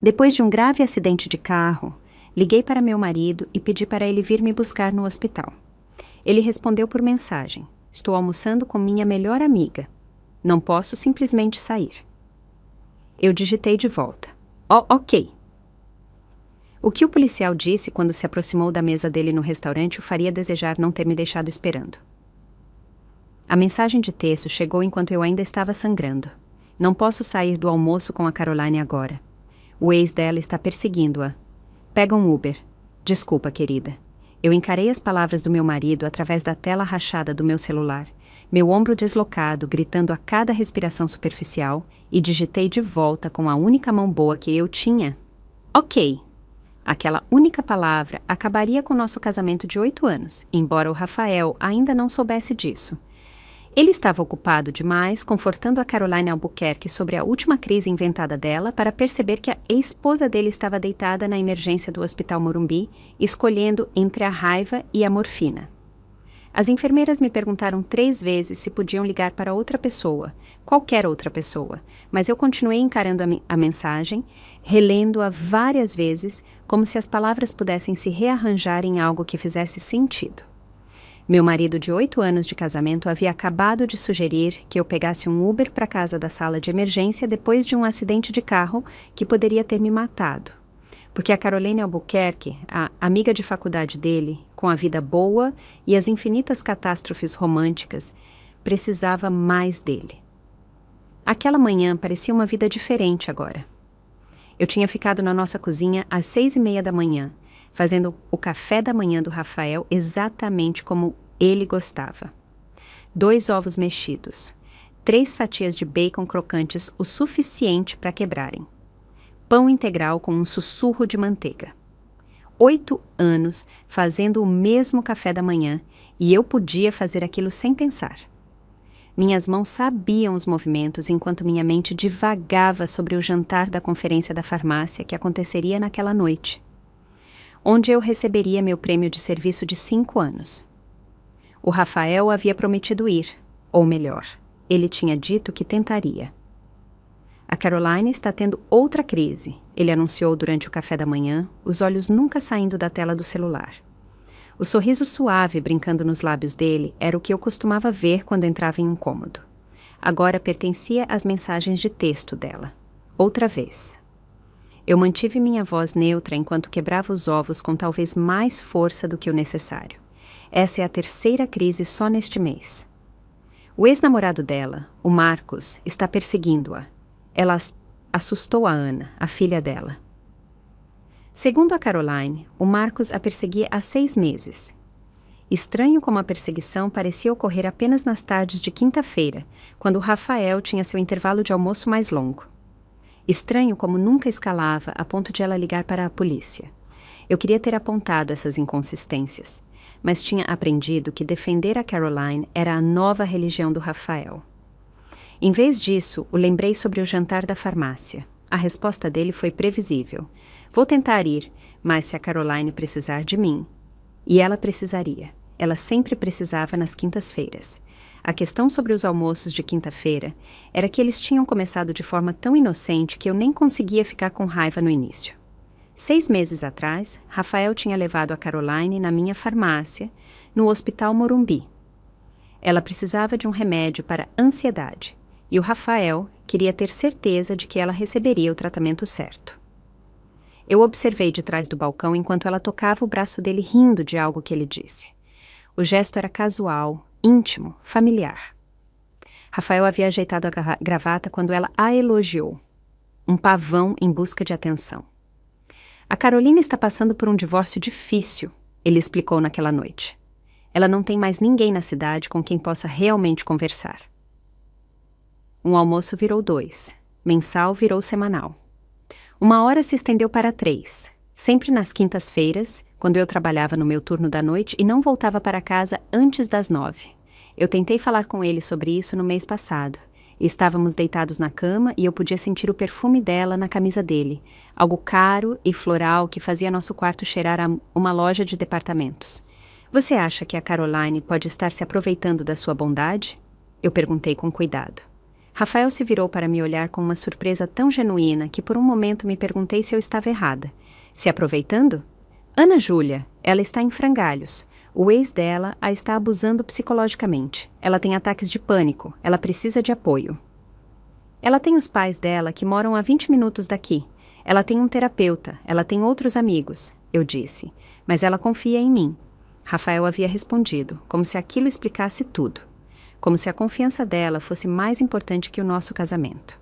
Depois de um grave acidente de carro, liguei para meu marido e pedi para ele vir me buscar no hospital. Ele respondeu por mensagem: estou almoçando com minha melhor amiga. Não posso simplesmente sair. Eu digitei de volta: ok. O que o policial disse quando se aproximou da mesa dele no restaurante o faria desejar não ter me deixado esperando. A mensagem de texto chegou enquanto eu ainda estava sangrando. Não posso sair do almoço com a Caroline agora. O ex dela está perseguindo-a. Pega um Uber. Desculpa, querida. Eu encarei as palavras do meu marido através da tela rachada do meu celular, meu ombro deslocado, gritando a cada respiração superficial, e digitei de volta com a única mão boa que eu tinha: ok. Aquela única palavra acabaria com nosso casamento de 8 anos, embora o Rafael ainda não soubesse disso. Ele estava ocupado demais confortando a Caroline Albuquerque sobre a última crise inventada dela para perceber que a ex-esposa dele estava deitada na emergência do Hospital Morumbi, escolhendo entre a raiva e a morfina. As enfermeiras me perguntaram 3 vezes se podiam ligar para outra pessoa, qualquer outra pessoa, mas eu continuei encarando a mensagem, relendo-a várias vezes, como se as palavras pudessem se rearranjar em algo que fizesse sentido. Meu marido de 8 anos de casamento havia acabado de sugerir que eu pegasse um Uber para casa da sala de emergência depois de um acidente de carro que poderia ter me matado. Porque a Caroline Albuquerque, a amiga de faculdade dele, com a vida boa e as infinitas catástrofes românticas, precisava mais dele. Aquela manhã parecia uma vida diferente agora. Eu tinha ficado na nossa cozinha às 6:30 da manhã, fazendo o café da manhã do Rafael exatamente como ele gostava. 2 ovos mexidos, 3 fatias de bacon crocantes o suficiente para quebrarem. Pão integral com um sussurro de manteiga. 8 anos fazendo o mesmo café da manhã e eu podia fazer aquilo sem pensar. Minhas mãos sabiam os movimentos enquanto minha mente divagava sobre o jantar da conferência da farmácia que aconteceria naquela noite, onde eu receberia meu prêmio de serviço de 5 anos. O Rafael havia prometido ir, ou melhor, ele tinha dito que tentaria. A Caroline está tendo outra crise, ele anunciou durante o café da manhã, os olhos nunca saindo da tela do celular. O sorriso suave brincando nos lábios dele era o que eu costumava ver quando entrava em um cômodo. Agora pertencia às mensagens de texto dela. Outra vez. Eu mantive minha voz neutra enquanto quebrava os ovos com talvez mais força do que o necessário. Essa é a 3ª crise só neste mês. O ex-namorado dela, o Marcos, está perseguindo-a. Ela assustou a Ana, a filha dela. Segundo a Caroline, o Marcos a perseguia há 6 meses. Estranho como a perseguição parecia ocorrer apenas nas tardes de quinta-feira, quando o Rafael tinha seu intervalo de almoço mais longo. Estranho como nunca escalava a ponto de ela ligar para a polícia. Eu queria ter apontado essas inconsistências, mas tinha aprendido que defender a Caroline era a nova religião do Rafael. Em vez disso, o lembrei sobre o jantar da farmácia. A resposta dele foi previsível. Vou tentar ir, mas se a Caroline precisar de mim. E ela precisaria. Ela sempre precisava nas quintas-feiras. A questão sobre os almoços de quinta-feira era que eles tinham começado de forma tão inocente que eu nem conseguia ficar com raiva no início. 6 meses atrás, Rafael tinha levado a Caroline na minha farmácia, no Hospital Morumbi. Ela precisava de um remédio para ansiedade, e o Rafael queria ter certeza de que ela receberia o tratamento certo. Eu observei de trás do balcão enquanto ela tocava o braço dele rindo de algo que ele disse. O gesto era casual, íntimo, familiar. Rafael havia ajeitado a gravata quando ela a elogiou. Um pavão em busca de atenção. A Carolina está passando por um divórcio difícil, ele explicou naquela noite. Ela não tem mais ninguém na cidade com quem possa realmente conversar. Um almoço virou 2, mensal virou semanal. 1 hora se estendeu para 3, sempre nas quintas-feiras, quando eu trabalhava no meu turno da noite e não voltava para casa antes das 9. Eu tentei falar com ele sobre isso no mês passado. Estávamos deitados na cama e eu podia sentir o perfume dela na camisa dele, algo caro e floral que fazia nosso quarto cheirar a uma loja de departamentos. Você acha que a Caroline pode estar se aproveitando da sua bondade? Eu perguntei com cuidado. Rafael se virou para me olhar com uma surpresa tão genuína que por um momento me perguntei se eu estava errada. Se aproveitando? Ana Júlia, ela está em frangalhos. O ex dela a está abusando psicologicamente. Ela tem ataques de pânico. Ela precisa de apoio. Ela tem os pais dela que moram a 20 minutos daqui. Ela tem um terapeuta. Ela tem outros amigos, eu disse. Mas ela confia em mim. Rafael havia respondido, como se aquilo explicasse tudo. Como se a confiança dela fosse mais importante que o nosso casamento.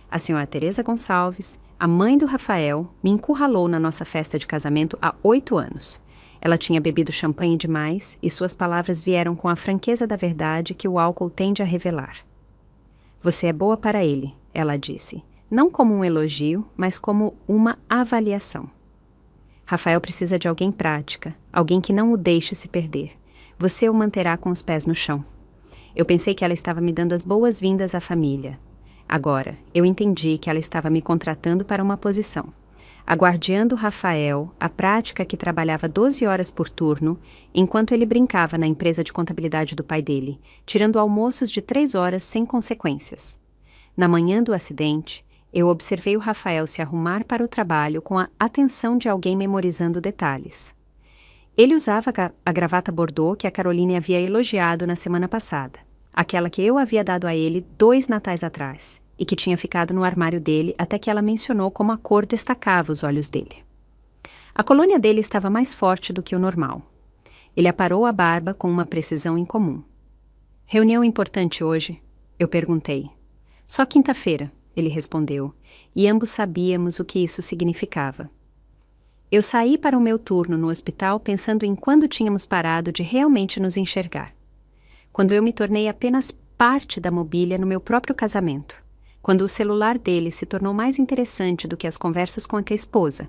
A senhora Teresa Gonçalves, a mãe do Rafael, me encurralou na nossa festa de casamento há 8 anos. Ela tinha bebido champanhe demais e suas palavras vieram com a franqueza da verdade que o álcool tende a revelar. Você é boa para ele, ela disse, não como um elogio, mas como uma avaliação. Rafael precisa de alguém prática, alguém que não o deixe se perder. Você o manterá com os pés no chão. Eu pensei que ela estava me dando as boas-vindas à família. Agora, eu entendi que ela estava me contratando para uma posição. Aguardiando Rafael, a prática que trabalhava 12 horas por turno, enquanto ele brincava na empresa de contabilidade do pai dele, tirando almoços de 3 horas sem consequências. Na manhã do acidente, eu observei o Rafael se arrumar para o trabalho com a atenção de alguém memorizando detalhes. Ele usava a gravata bordô que a Caroline havia elogiado na semana passada, aquela que eu havia dado a ele 2 natais atrás, e que tinha ficado no armário dele até que ela mencionou como a cor destacava os olhos dele. A colônia dele estava mais forte do que o normal. Ele aparou a barba com uma precisão incomum. Reunião importante hoje? Eu perguntei. Só quinta-feira, ele respondeu, e ambos sabíamos o que isso significava. Eu saí para o meu turno no hospital pensando em quando tínhamos parado de realmente nos enxergar. Quando eu me tornei apenas parte da mobília no meu próprio casamento. Quando o celular dele se tornou mais interessante do que as conversas com a esposa.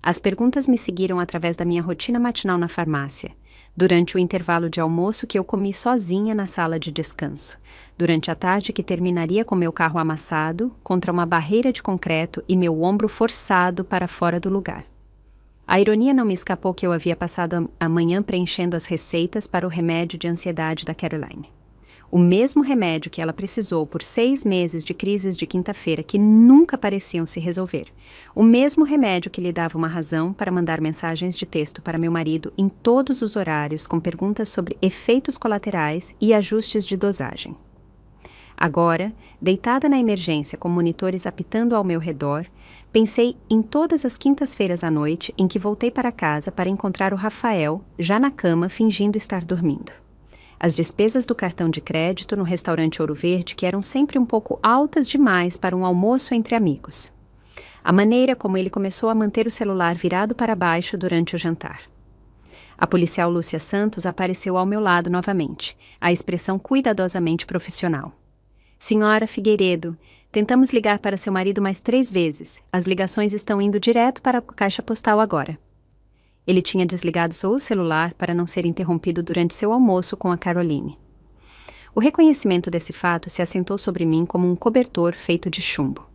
As perguntas me seguiram através da minha rotina matinal na farmácia, durante o intervalo de almoço que eu comi sozinha na sala de descanso, durante a tarde que terminaria com meu carro amassado contra uma barreira de concreto e meu ombro forçado para fora do lugar. A ironia não me escapou que eu havia passado a manhã preenchendo as receitas para o remédio de ansiedade da Caroline. O mesmo remédio que ela precisou por 6 meses de crises de quinta-feira que nunca pareciam se resolver. O mesmo remédio que lhe dava uma razão para mandar mensagens de texto para meu marido em todos os horários com perguntas sobre efeitos colaterais e ajustes de dosagem. Agora, deitada na emergência com monitores apitando ao meu redor, pensei em todas as quintas-feiras à noite em que voltei para casa para encontrar o Rafael, já na cama, fingindo estar dormindo. As despesas do cartão de crédito no restaurante Ouro Verde que eram sempre um pouco altas demais para um almoço entre amigos. A maneira como ele começou a manter o celular virado para baixo durante o jantar. A policial Lúcia Santos apareceu ao meu lado novamente, a expressão cuidadosamente profissional. Senhora Figueiredo, tentamos ligar para seu marido mais 3 vezes. As ligações estão indo direto para a caixa postal agora. Ele tinha desligado o celular para não ser interrompido durante seu almoço com a Caroline. O reconhecimento desse fato se assentou sobre mim como um cobertor feito de chumbo.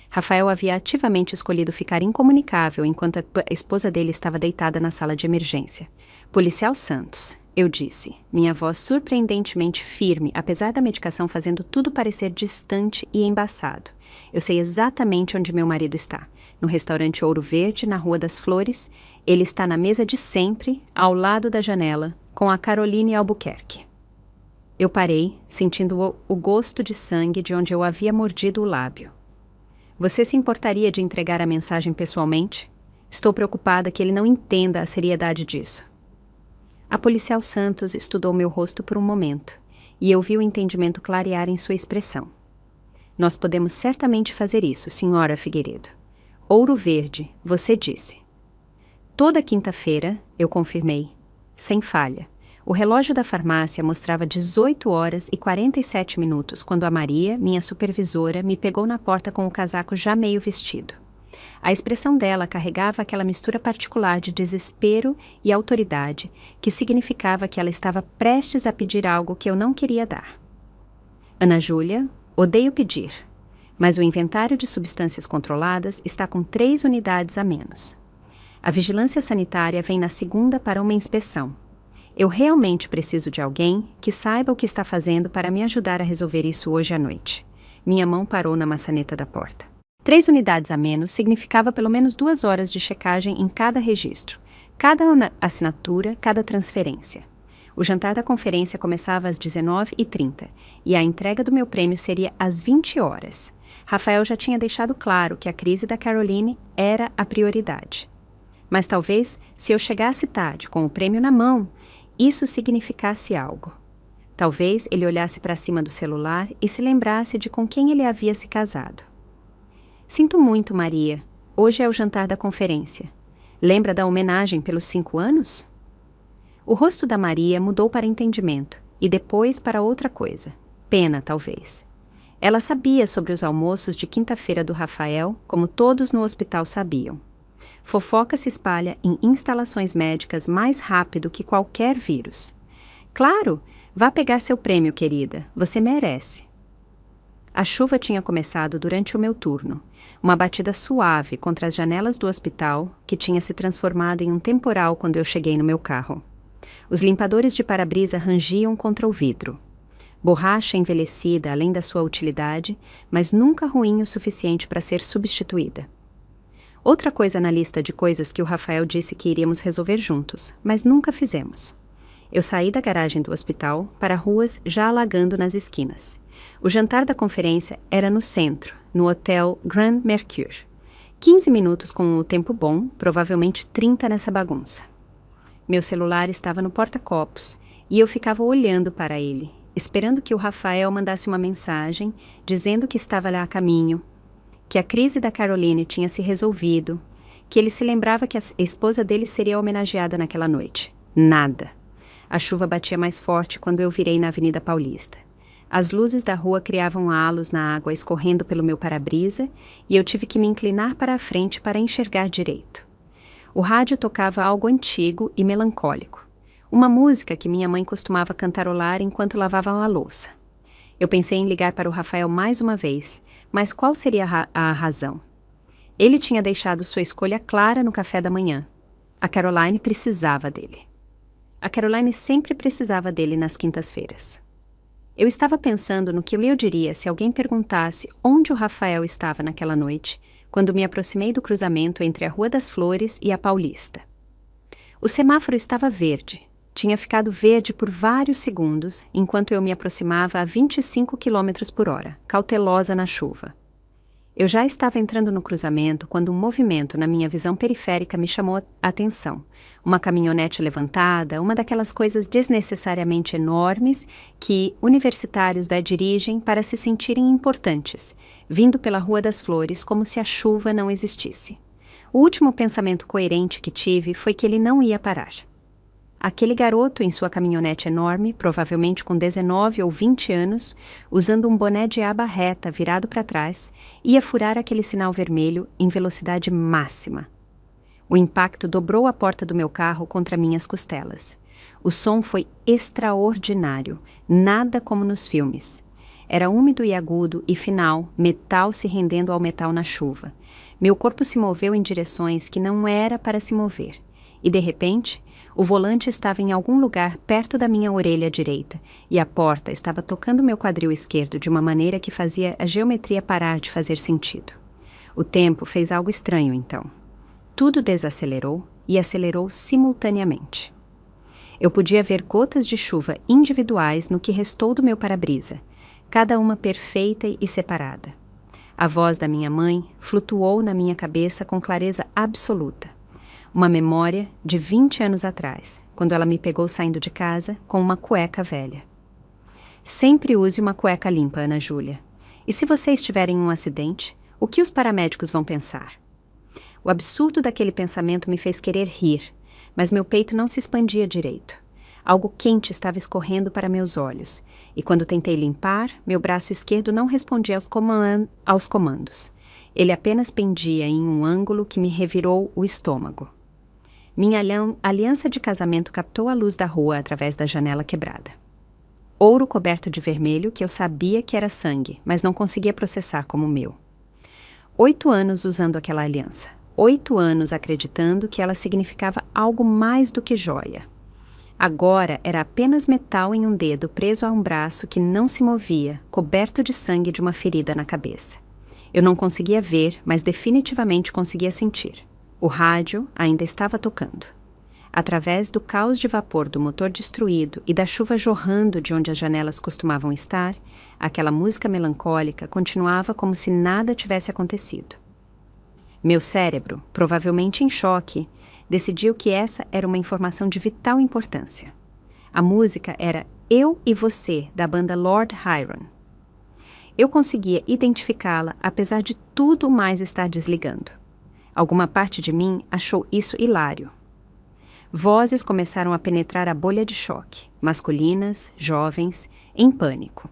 Rafael havia ativamente escolhido ficar incomunicável enquanto a esposa dele estava deitada na sala de emergência. Policial Santos, eu disse, minha voz surpreendentemente firme, apesar da medicação fazendo tudo parecer distante e embaçado. Eu sei exatamente onde meu marido está. No restaurante Ouro Verde, na Rua das Flores. Ele está na mesa de sempre, ao lado da janela, com a Caroline Albuquerque. Eu parei, sentindo o gosto de sangue de onde eu havia mordido o lábio. Você se importaria de entregar a mensagem pessoalmente? Estou preocupada que ele não entenda a seriedade disso. A policial Santos estudou meu rosto por um momento, e eu vi o entendimento clarear em sua expressão. Nós podemos certamente fazer isso, senhora Figueiredo. Ouro Verde, você disse. Toda quinta-feira, eu confirmei, sem falha. O relógio da farmácia mostrava 18 horas e 47 minutos quando a Maria, minha supervisora, me pegou na porta com o casaco já meio vestido. A expressão dela carregava aquela mistura particular de desespero e autoridade que significava que ela estava prestes a pedir algo que eu não queria dar. Ana Júlia, odeio pedir, mas o inventário de substâncias controladas está com 3 unidades a menos. A vigilância sanitária vem na segunda para uma inspeção. Eu realmente preciso de alguém que saiba o que está fazendo para me ajudar a resolver isso hoje à noite. Minha mão parou na maçaneta da porta. 3 unidades a menos significava pelo menos 2 horas de checagem em cada registro, cada assinatura, cada transferência. O jantar da conferência começava às 19h30 e a entrega do meu prêmio seria às 20 horas. Rafael já tinha deixado claro que a crise da Caroline era a prioridade. Mas talvez, se eu chegasse tarde com o prêmio na mão, isso significasse algo. Talvez ele olhasse para cima do celular e se lembrasse de com quem ele havia se casado. Sinto muito, Maria. Hoje é o jantar da conferência. Lembra da homenagem pelos 5 anos? O rosto da Maria mudou para entendimento e depois para outra coisa. Pena, talvez. Ela sabia sobre os almoços de quinta-feira do Rafael, como todos no hospital sabiam. Fofoca se espalha em instalações médicas mais rápido que qualquer vírus. Claro, vá pegar seu prêmio, querida. Você merece. A chuva tinha começado durante o meu turno. Uma batida suave contra as janelas do hospital, que tinha se transformado em um temporal quando eu cheguei no meu carro. Os limpadores de para-brisa rangiam contra o vidro. Borracha envelhecida além da sua utilidade, mas nunca ruim o suficiente para ser substituída. Outra coisa na lista de coisas que o Rafael disse que iríamos resolver juntos, mas nunca fizemos. Eu saí da garagem do hospital para ruas já alagando nas esquinas. O jantar da conferência era no centro, no Hotel Grand Mercure. 15 minutos com o tempo bom, provavelmente 30 nessa bagunça. Meu celular estava no porta-copos e eu ficava olhando para ele, esperando que o Rafael mandasse uma mensagem dizendo que estava lá a caminho, que a crise da Caroline tinha se resolvido, que ele se lembrava que a esposa dele seria homenageada naquela noite. Nada. A chuva batia mais forte quando eu virei na Avenida Paulista. As luzes da rua criavam halos na água escorrendo pelo meu para-brisa e eu tive que me inclinar para a frente para enxergar direito. O rádio tocava algo antigo e melancólico. Uma música que minha mãe costumava cantarolar enquanto lavava a louça. Eu pensei em ligar para o Rafael mais uma vez, mas qual seria a razão? Ele tinha deixado sua escolha clara no café da manhã. A Caroline precisava dele. A Caroline sempre precisava dele nas quintas-feiras. Eu estava pensando no que eu diria se alguém perguntasse onde o Rafael estava naquela noite, quando me aproximei do cruzamento entre a Rua das Flores e a Paulista. O semáforo estava verde. Tinha ficado verde por vários segundos, enquanto eu me aproximava a 25 km/h, cautelosa na chuva. Eu já estava entrando no cruzamento quando um movimento na minha visão periférica me chamou a atenção. Uma caminhonete levantada, uma daquelas coisas desnecessariamente enormes que universitários dirigem para se sentirem importantes, vindo pela Rua das Flores como se a chuva não existisse. O último pensamento coerente que tive foi que ele não ia parar. Aquele garoto em sua caminhonete enorme, provavelmente com 19 ou 20 anos, usando um boné de aba reta virado para trás, ia furar aquele sinal vermelho em velocidade máxima. O impacto dobrou a porta do meu carro contra minhas costelas. O som foi extraordinário, nada como nos filmes. Era úmido e agudo e final, metal se rendendo ao metal na chuva. Meu corpo se moveu em direções que não era para se mover. E, de repente, o volante estava em algum lugar perto da minha orelha direita e a porta estava tocando meu quadril esquerdo de uma maneira que fazia a geometria parar de fazer sentido. O tempo fez algo estranho, então. Tudo desacelerou e acelerou simultaneamente. Eu podia ver gotas de chuva individuais no que restou do meu para-brisa, cada uma perfeita e separada. A voz da minha mãe flutuou na minha cabeça com clareza absoluta. Uma memória de 20 anos atrás, quando ela me pegou saindo de casa com uma cueca velha. Sempre use uma cueca limpa, Ana Júlia. E se vocês tiverem um acidente, o que os paramédicos vão pensar? O absurdo daquele pensamento me fez querer rir, mas meu peito não se expandia direito. Algo quente estava escorrendo para meus olhos, e quando tentei limpar, meu braço esquerdo não respondia aos comandos. Ele apenas pendia em um ângulo que me revirou o estômago. Minha aliança de casamento captou a luz da rua através da janela quebrada. Ouro coberto de vermelho que eu sabia que era sangue, mas não conseguia processar como meu. 8 anos usando aquela aliança. 8 anos acreditando que ela significava algo mais do que joia. Agora era apenas metal em um dedo preso a um braço que não se movia, coberto de sangue de uma ferida na cabeça. Eu não conseguia ver, mas definitivamente conseguia sentir. O rádio ainda estava tocando. Através do caos de vapor do motor destruído e da chuva jorrando de onde as janelas costumavam estar, aquela música melancólica continuava como se nada tivesse acontecido. Meu cérebro, provavelmente em choque, decidiu que essa era uma informação de vital importância. A música era Eu e Você, da banda Lord Huron. Eu conseguia identificá-la apesar de tudo mais estar desligando. Alguma parte de mim achou isso hilário. Vozes começaram a penetrar a bolha de choque, masculinas, jovens, em pânico.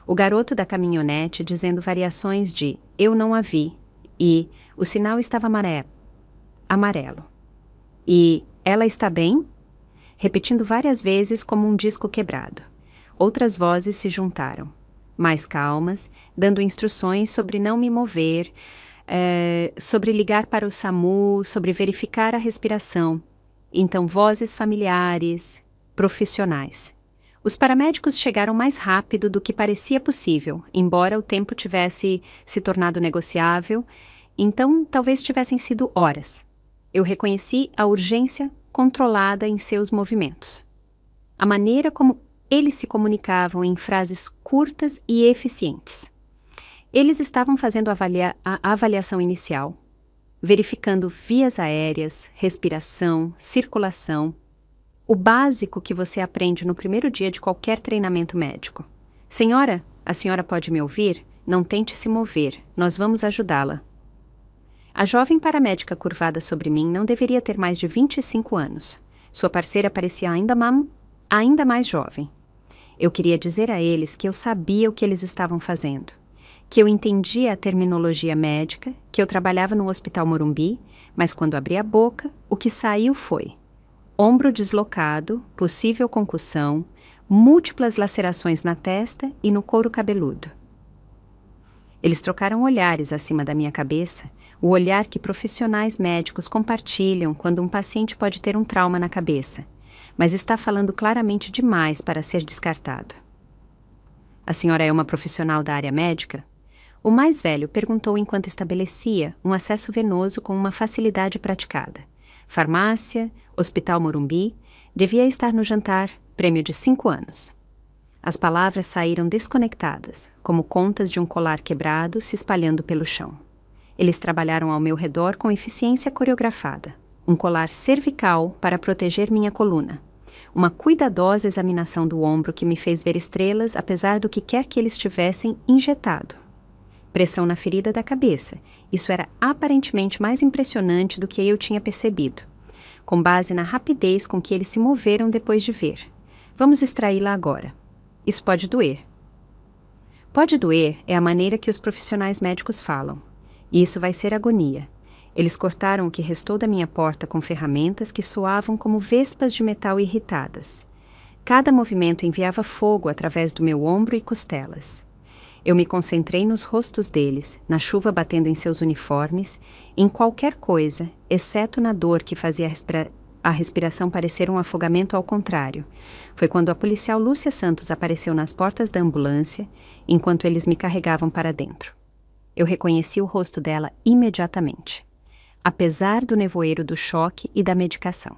O garoto da caminhonete dizendo variações de Eu não a vi e O sinal estava amarelo. E Ela está bem? Repetindo várias vezes como um disco quebrado. Outras vozes se juntaram, mais calmas, dando instruções sobre não me mover, sobre ligar para o SAMU, sobre verificar a respiração. Então, vozes familiares, profissionais. Os paramédicos chegaram mais rápido do que parecia possível, embora o tempo tivesse se tornado negociável, então talvez tivessem sido horas. Eu reconheci a urgência controlada em seus movimentos. A maneira como eles se comunicavam em frases curtas e eficientes. Eles estavam fazendo a avaliação inicial, verificando vias aéreas, respiração, circulação, o básico que você aprende no primeiro dia de qualquer treinamento médico. Senhora, a senhora pode me ouvir? Não tente se mover, nós vamos ajudá-la. A jovem paramédica curvada sobre mim não deveria ter mais de 25 anos. Sua parceira parecia ainda mais jovem. Eu queria dizer a eles que eu sabia o que eles estavam fazendo, que eu entendia a terminologia médica, que eu trabalhava no Hospital Morumbi, mas quando abri a boca, o que saiu foi ombro deslocado, possível concussão, múltiplas lacerações na testa e no couro cabeludo. Eles trocaram olhares acima da minha cabeça, o olhar que profissionais médicos compartilham quando um paciente pode ter um trauma na cabeça, mas está falando claramente demais para ser descartado. A senhora é uma profissional da área médica? O mais velho perguntou enquanto estabelecia um acesso venoso com uma facilidade praticada. Farmácia, Hospital Morumbi, devia estar no jantar, prêmio de 5 anos. As palavras saíram desconectadas, como contas de um colar quebrado se espalhando pelo chão. Eles trabalharam ao meu redor com eficiência coreografada. Um colar cervical para proteger minha coluna. Uma cuidadosa examinação do ombro que me fez ver estrelas apesar do que quer que eles tivessem injetado. Pressão na ferida da cabeça. Isso era aparentemente mais impressionante do que eu tinha percebido, com base na rapidez com que eles se moveram depois de ver. Vamos extraí-la agora. Isso pode doer. Pode doer é a maneira que os profissionais médicos falam. E isso vai ser agonia. Eles cortaram o que restou da minha porta com ferramentas que soavam como vespas de metal irritadas. Cada movimento enviava fogo através do meu ombro e costelas. Eu me concentrei nos rostos deles, na chuva batendo em seus uniformes, em qualquer coisa, exceto na dor que fazia a respiração parecer um afogamento ao contrário. Foi quando a policial Lúcia Santos apareceu nas portas da ambulância, enquanto eles me carregavam para dentro. Eu reconheci o rosto dela imediatamente, apesar do nevoeiro do choque e da medicação.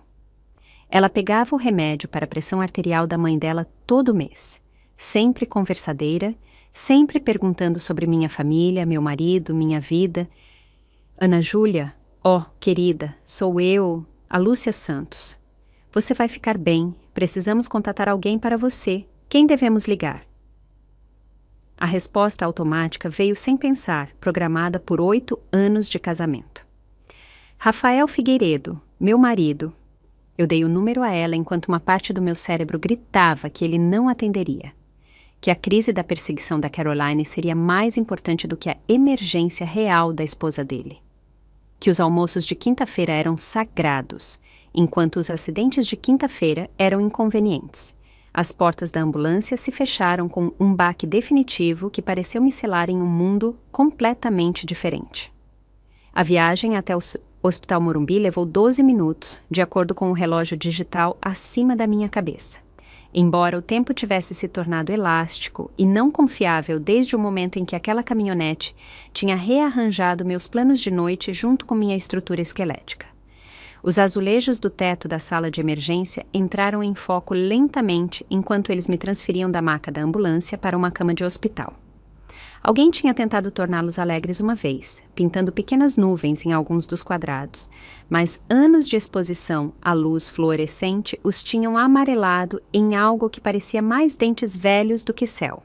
Ela pegava o remédio para a pressão arterial da mãe dela todo mês, sempre conversadeira, sempre perguntando sobre minha família, meu marido, minha vida. Ana Júlia, querida, sou eu, a Lúcia Santos. Você vai ficar bem, precisamos contatar alguém para você. Quem devemos ligar? A resposta automática veio sem pensar, programada por 8 anos de casamento. Rafael Figueiredo, meu marido. Eu dei o número a ela enquanto uma parte do meu cérebro gritava que ele não atenderia. Que a crise da perseguição da Caroline seria mais importante do que a emergência real da esposa dele. Que os almoços de quinta-feira eram sagrados, enquanto os acidentes de quinta-feira eram inconvenientes. As portas da ambulância se fecharam com um baque definitivo que pareceu me selar em um mundo completamente diferente. A viagem até O Hospital Morumbi levou 12 minutos, de acordo com o relógio digital acima da minha cabeça. Embora o tempo tivesse se tornado elástico e não confiável desde o momento em que aquela caminhonete tinha rearranjado meus planos de noite junto com minha estrutura esquelética. Os azulejos do teto da sala de emergência entraram em foco lentamente enquanto eles me transferiam da maca da ambulância para uma cama de hospital. Alguém tinha tentado torná-los alegres uma vez, pintando pequenas nuvens em alguns dos quadrados, mas anos de exposição à luz fluorescente os tinham amarelado em algo que parecia mais dentes velhos do que céu.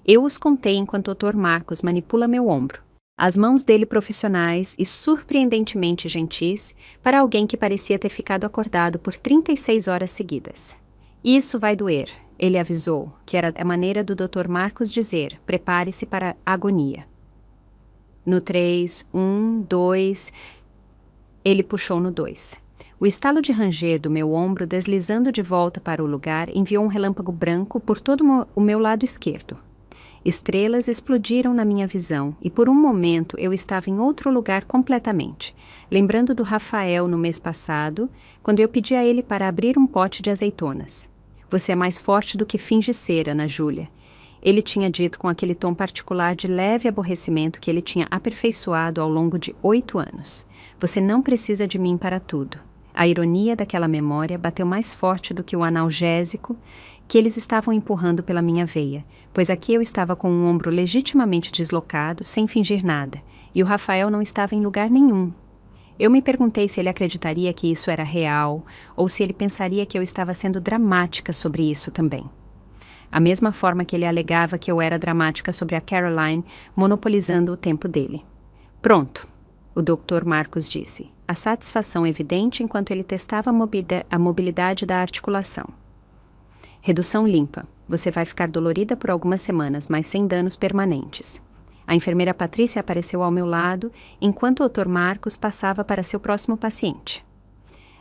Eu os contei enquanto o Dr. Marcos manipula meu ombro, as mãos dele profissionais e surpreendentemente gentis para alguém que parecia ter ficado acordado por 36 horas seguidas. Isso vai doer, ele avisou, que era a maneira do Dr. Marcos dizer, prepare-se para a agonia. No 3, 1, 2, ele puxou no 2. O estalo de ranger do meu ombro deslizando de volta para o lugar enviou um relâmpago branco por todo o meu lado esquerdo. Estrelas explodiram na minha visão e por um momento eu estava em outro lugar completamente, lembrando do Rafael no mês passado, quando eu pedi a ele para abrir um pote de azeitonas. Você é mais forte do que finge ser, Ana Júlia. Ele tinha dito com aquele tom particular de leve aborrecimento que ele tinha aperfeiçoado ao longo de 8 anos. Você não precisa de mim para tudo. A ironia daquela memória bateu mais forte do que o analgésico que eles estavam empurrando pela minha veia, pois aqui eu estava com um ombro legitimamente deslocado, sem fingir nada, e o Rafael não estava em lugar nenhum. Eu me perguntei se ele acreditaria que isso era real, ou se ele pensaria que eu estava sendo dramática sobre isso também. A mesma forma que ele alegava que eu era dramática sobre a Caroline, monopolizando o tempo dele. Pronto, o Dr. Marcos disse, a satisfação evidente enquanto ele testava a mobilidade da articulação. Redução limpa. Você vai ficar dolorida por algumas semanas, mas sem danos permanentes. A enfermeira Patrícia apareceu ao meu lado, enquanto o Dr. Marcos passava para seu próximo paciente.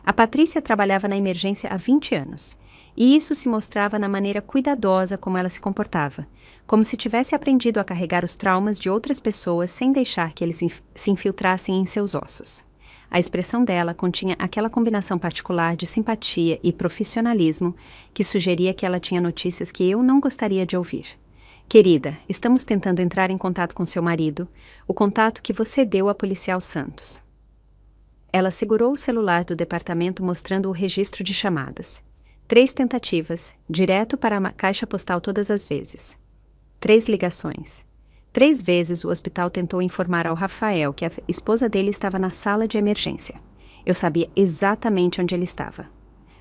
A Patrícia trabalhava na emergência há 20 anos, e isso se mostrava na maneira cuidadosa como ela se comportava, como se tivesse aprendido a carregar os traumas de outras pessoas sem deixar que eles se infiltrassem em seus ossos. A expressão dela continha aquela combinação particular de simpatia e profissionalismo que sugeria que ela tinha notícias que eu não gostaria de ouvir. Querida, estamos tentando entrar em contato com seu marido, o contato que você deu a policial Santos. Ela segurou o celular do departamento mostrando o registro de chamadas. 3 tentativas, direto para a caixa postal todas as vezes. 3 ligações. 3 vezes o hospital tentou informar ao Rafael que a esposa dele estava na sala de emergência. Eu sabia exatamente onde ele estava.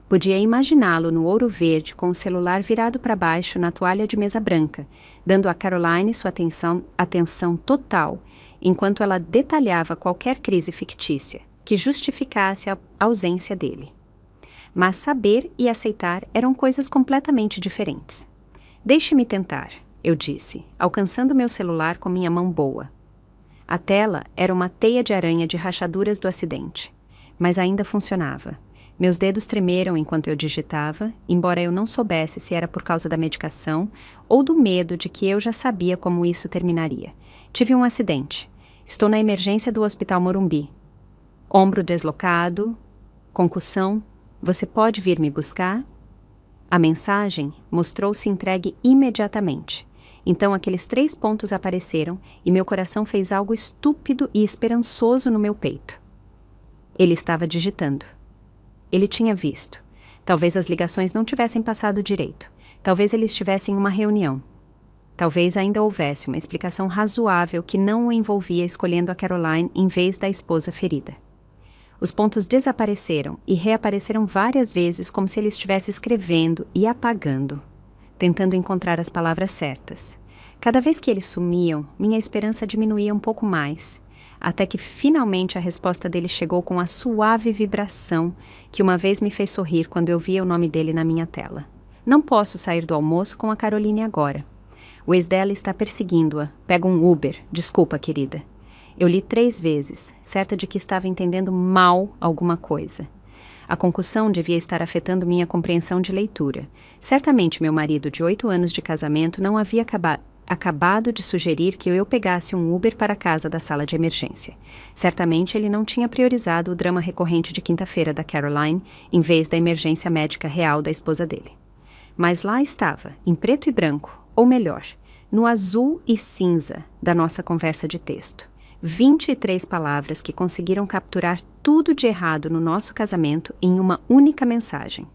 Podia imaginá-lo no ouro verde com o celular virado para baixo na toalha de mesa branca, dando a Caroline sua atenção total, enquanto ela detalhava qualquer crise fictícia que justificasse a ausência dele. Mas saber e aceitar eram coisas completamente diferentes. Deixe-me tentar, eu disse, alcançando meu celular com minha mão boa. A tela era uma teia de aranha de rachaduras do acidente, mas ainda funcionava. Meus dedos tremeram enquanto eu digitava, embora eu não soubesse se era por causa da medicação ou do medo de que eu já sabia como isso terminaria. Tive um acidente. Estou na emergência do Hospital Morumbi. Ombro deslocado, concussão. Você pode vir me buscar? A mensagem mostrou-se entregue imediatamente. Então aqueles 3 pontos apareceram e meu coração fez algo estúpido e esperançoso no meu peito. Ele estava digitando. Ele tinha visto. Talvez as ligações não tivessem passado direito. Talvez ele estivesse em uma reunião. Talvez ainda houvesse uma explicação razoável que não o envolvia escolhendo a Caroline em vez da esposa ferida. Os pontos desapareceram e reapareceram várias vezes como se ele estivesse escrevendo e apagando, tentando encontrar as palavras certas. Cada vez que eles sumiam, minha esperança diminuía um pouco mais, até que finalmente a resposta dele chegou com a suave vibração que uma vez me fez sorrir quando eu via o nome dele na minha tela. Não posso sair do almoço com a Caroline agora. O ex dela está perseguindo-a. Pega um Uber. Desculpa, querida. Eu li 3 vezes, certa de que estava entendendo mal alguma coisa. A concussão devia estar afetando minha compreensão de leitura. Certamente meu marido de 8 anos de casamento não havia acabado de sugerir que eu pegasse um Uber para a casa da sala de emergência. Certamente ele não tinha priorizado o drama recorrente de quinta-feira da Caroline em vez da emergência médica real da esposa dele. Mas lá estava, em preto e branco, ou melhor, no azul e cinza da nossa conversa de texto. 23 palavras que conseguiram capturar tudo de errado no nosso casamento em uma única mensagem.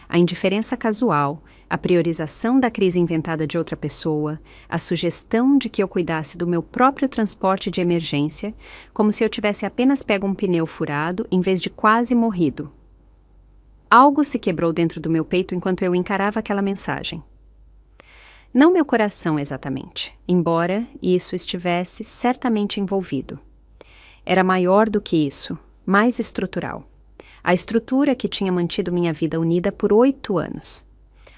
A indiferença casual, a priorização da crise inventada de outra pessoa, a sugestão de que eu cuidasse do meu próprio transporte de emergência, como se eu tivesse apenas pego um pneu furado em vez de quase morrido. Algo se quebrou dentro do meu peito enquanto eu encarava aquela mensagem. Não meu coração exatamente, embora isso estivesse certamente envolvido. Era maior do que isso, mais estrutural. A estrutura que tinha mantido minha vida unida por 8 anos.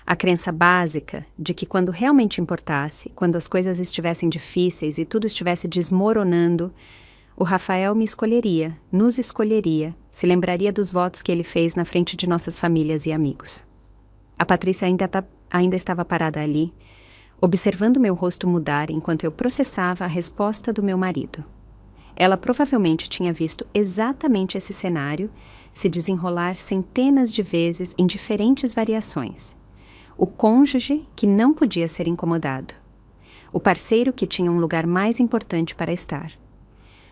A crença básica de que quando realmente importasse, quando as coisas estivessem difíceis e tudo estivesse desmoronando, o Rafael me escolheria, nos escolheria, se lembraria dos votos que ele fez na frente de nossas famílias e amigos. A Patrícia ainda estava parada ali, observando meu rosto mudar enquanto eu processava a resposta do meu marido. Ela provavelmente tinha visto exatamente esse cenário se desenrolar centenas de vezes em diferentes variações. O cônjuge que não podia ser incomodado. O parceiro que tinha um lugar mais importante para estar.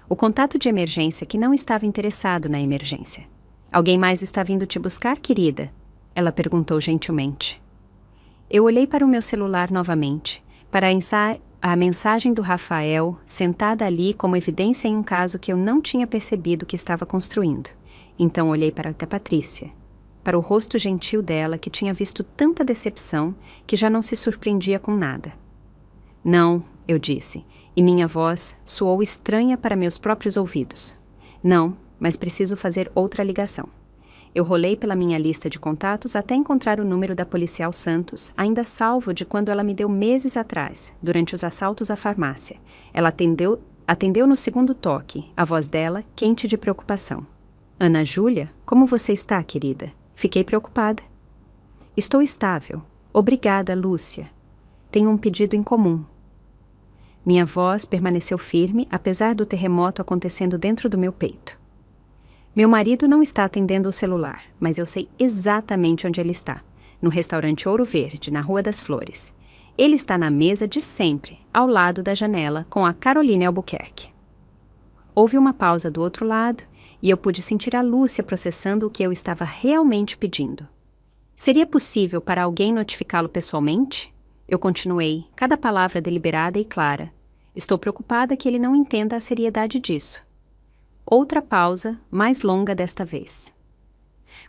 O contato de emergência que não estava interessado na emergência. Alguém mais está vindo te buscar, querida? Ela perguntou gentilmente. Eu olhei para o meu celular novamente, para a mensagem do Rafael sentada ali como evidência em um caso que eu não tinha percebido que estava construindo. Então olhei para a Patrícia, para o rosto gentil dela que tinha visto tanta decepção que já não se surpreendia com nada. Não, eu disse, e minha voz soou estranha para meus próprios ouvidos. Não, mas preciso fazer outra ligação. Eu rolei pela minha lista de contatos até encontrar o número da policial Santos, ainda salvo de quando ela me deu meses atrás, durante os assaltos à farmácia. Ela atendeu no segundo toque, a voz dela quente de preocupação. Ana Júlia, como você está, querida? Fiquei preocupada. Estou estável. Obrigada, Lúcia. Tenho um pedido em comum. Minha voz permaneceu firme, apesar do terremoto acontecendo dentro do meu peito. Meu marido não está atendendo o celular, mas eu sei exatamente onde ele está. No restaurante Ouro Verde, na Rua das Flores. Ele está na mesa de sempre, ao lado da janela, com a Caroline Albuquerque. Houve uma pausa do outro lado, e eu pude sentir a Lúcia processando o que eu estava realmente pedindo. Seria possível para alguém notificá-lo pessoalmente? Eu continuei, cada palavra deliberada e clara. Estou preocupada que ele não entenda a seriedade disso. Outra pausa, mais longa desta vez.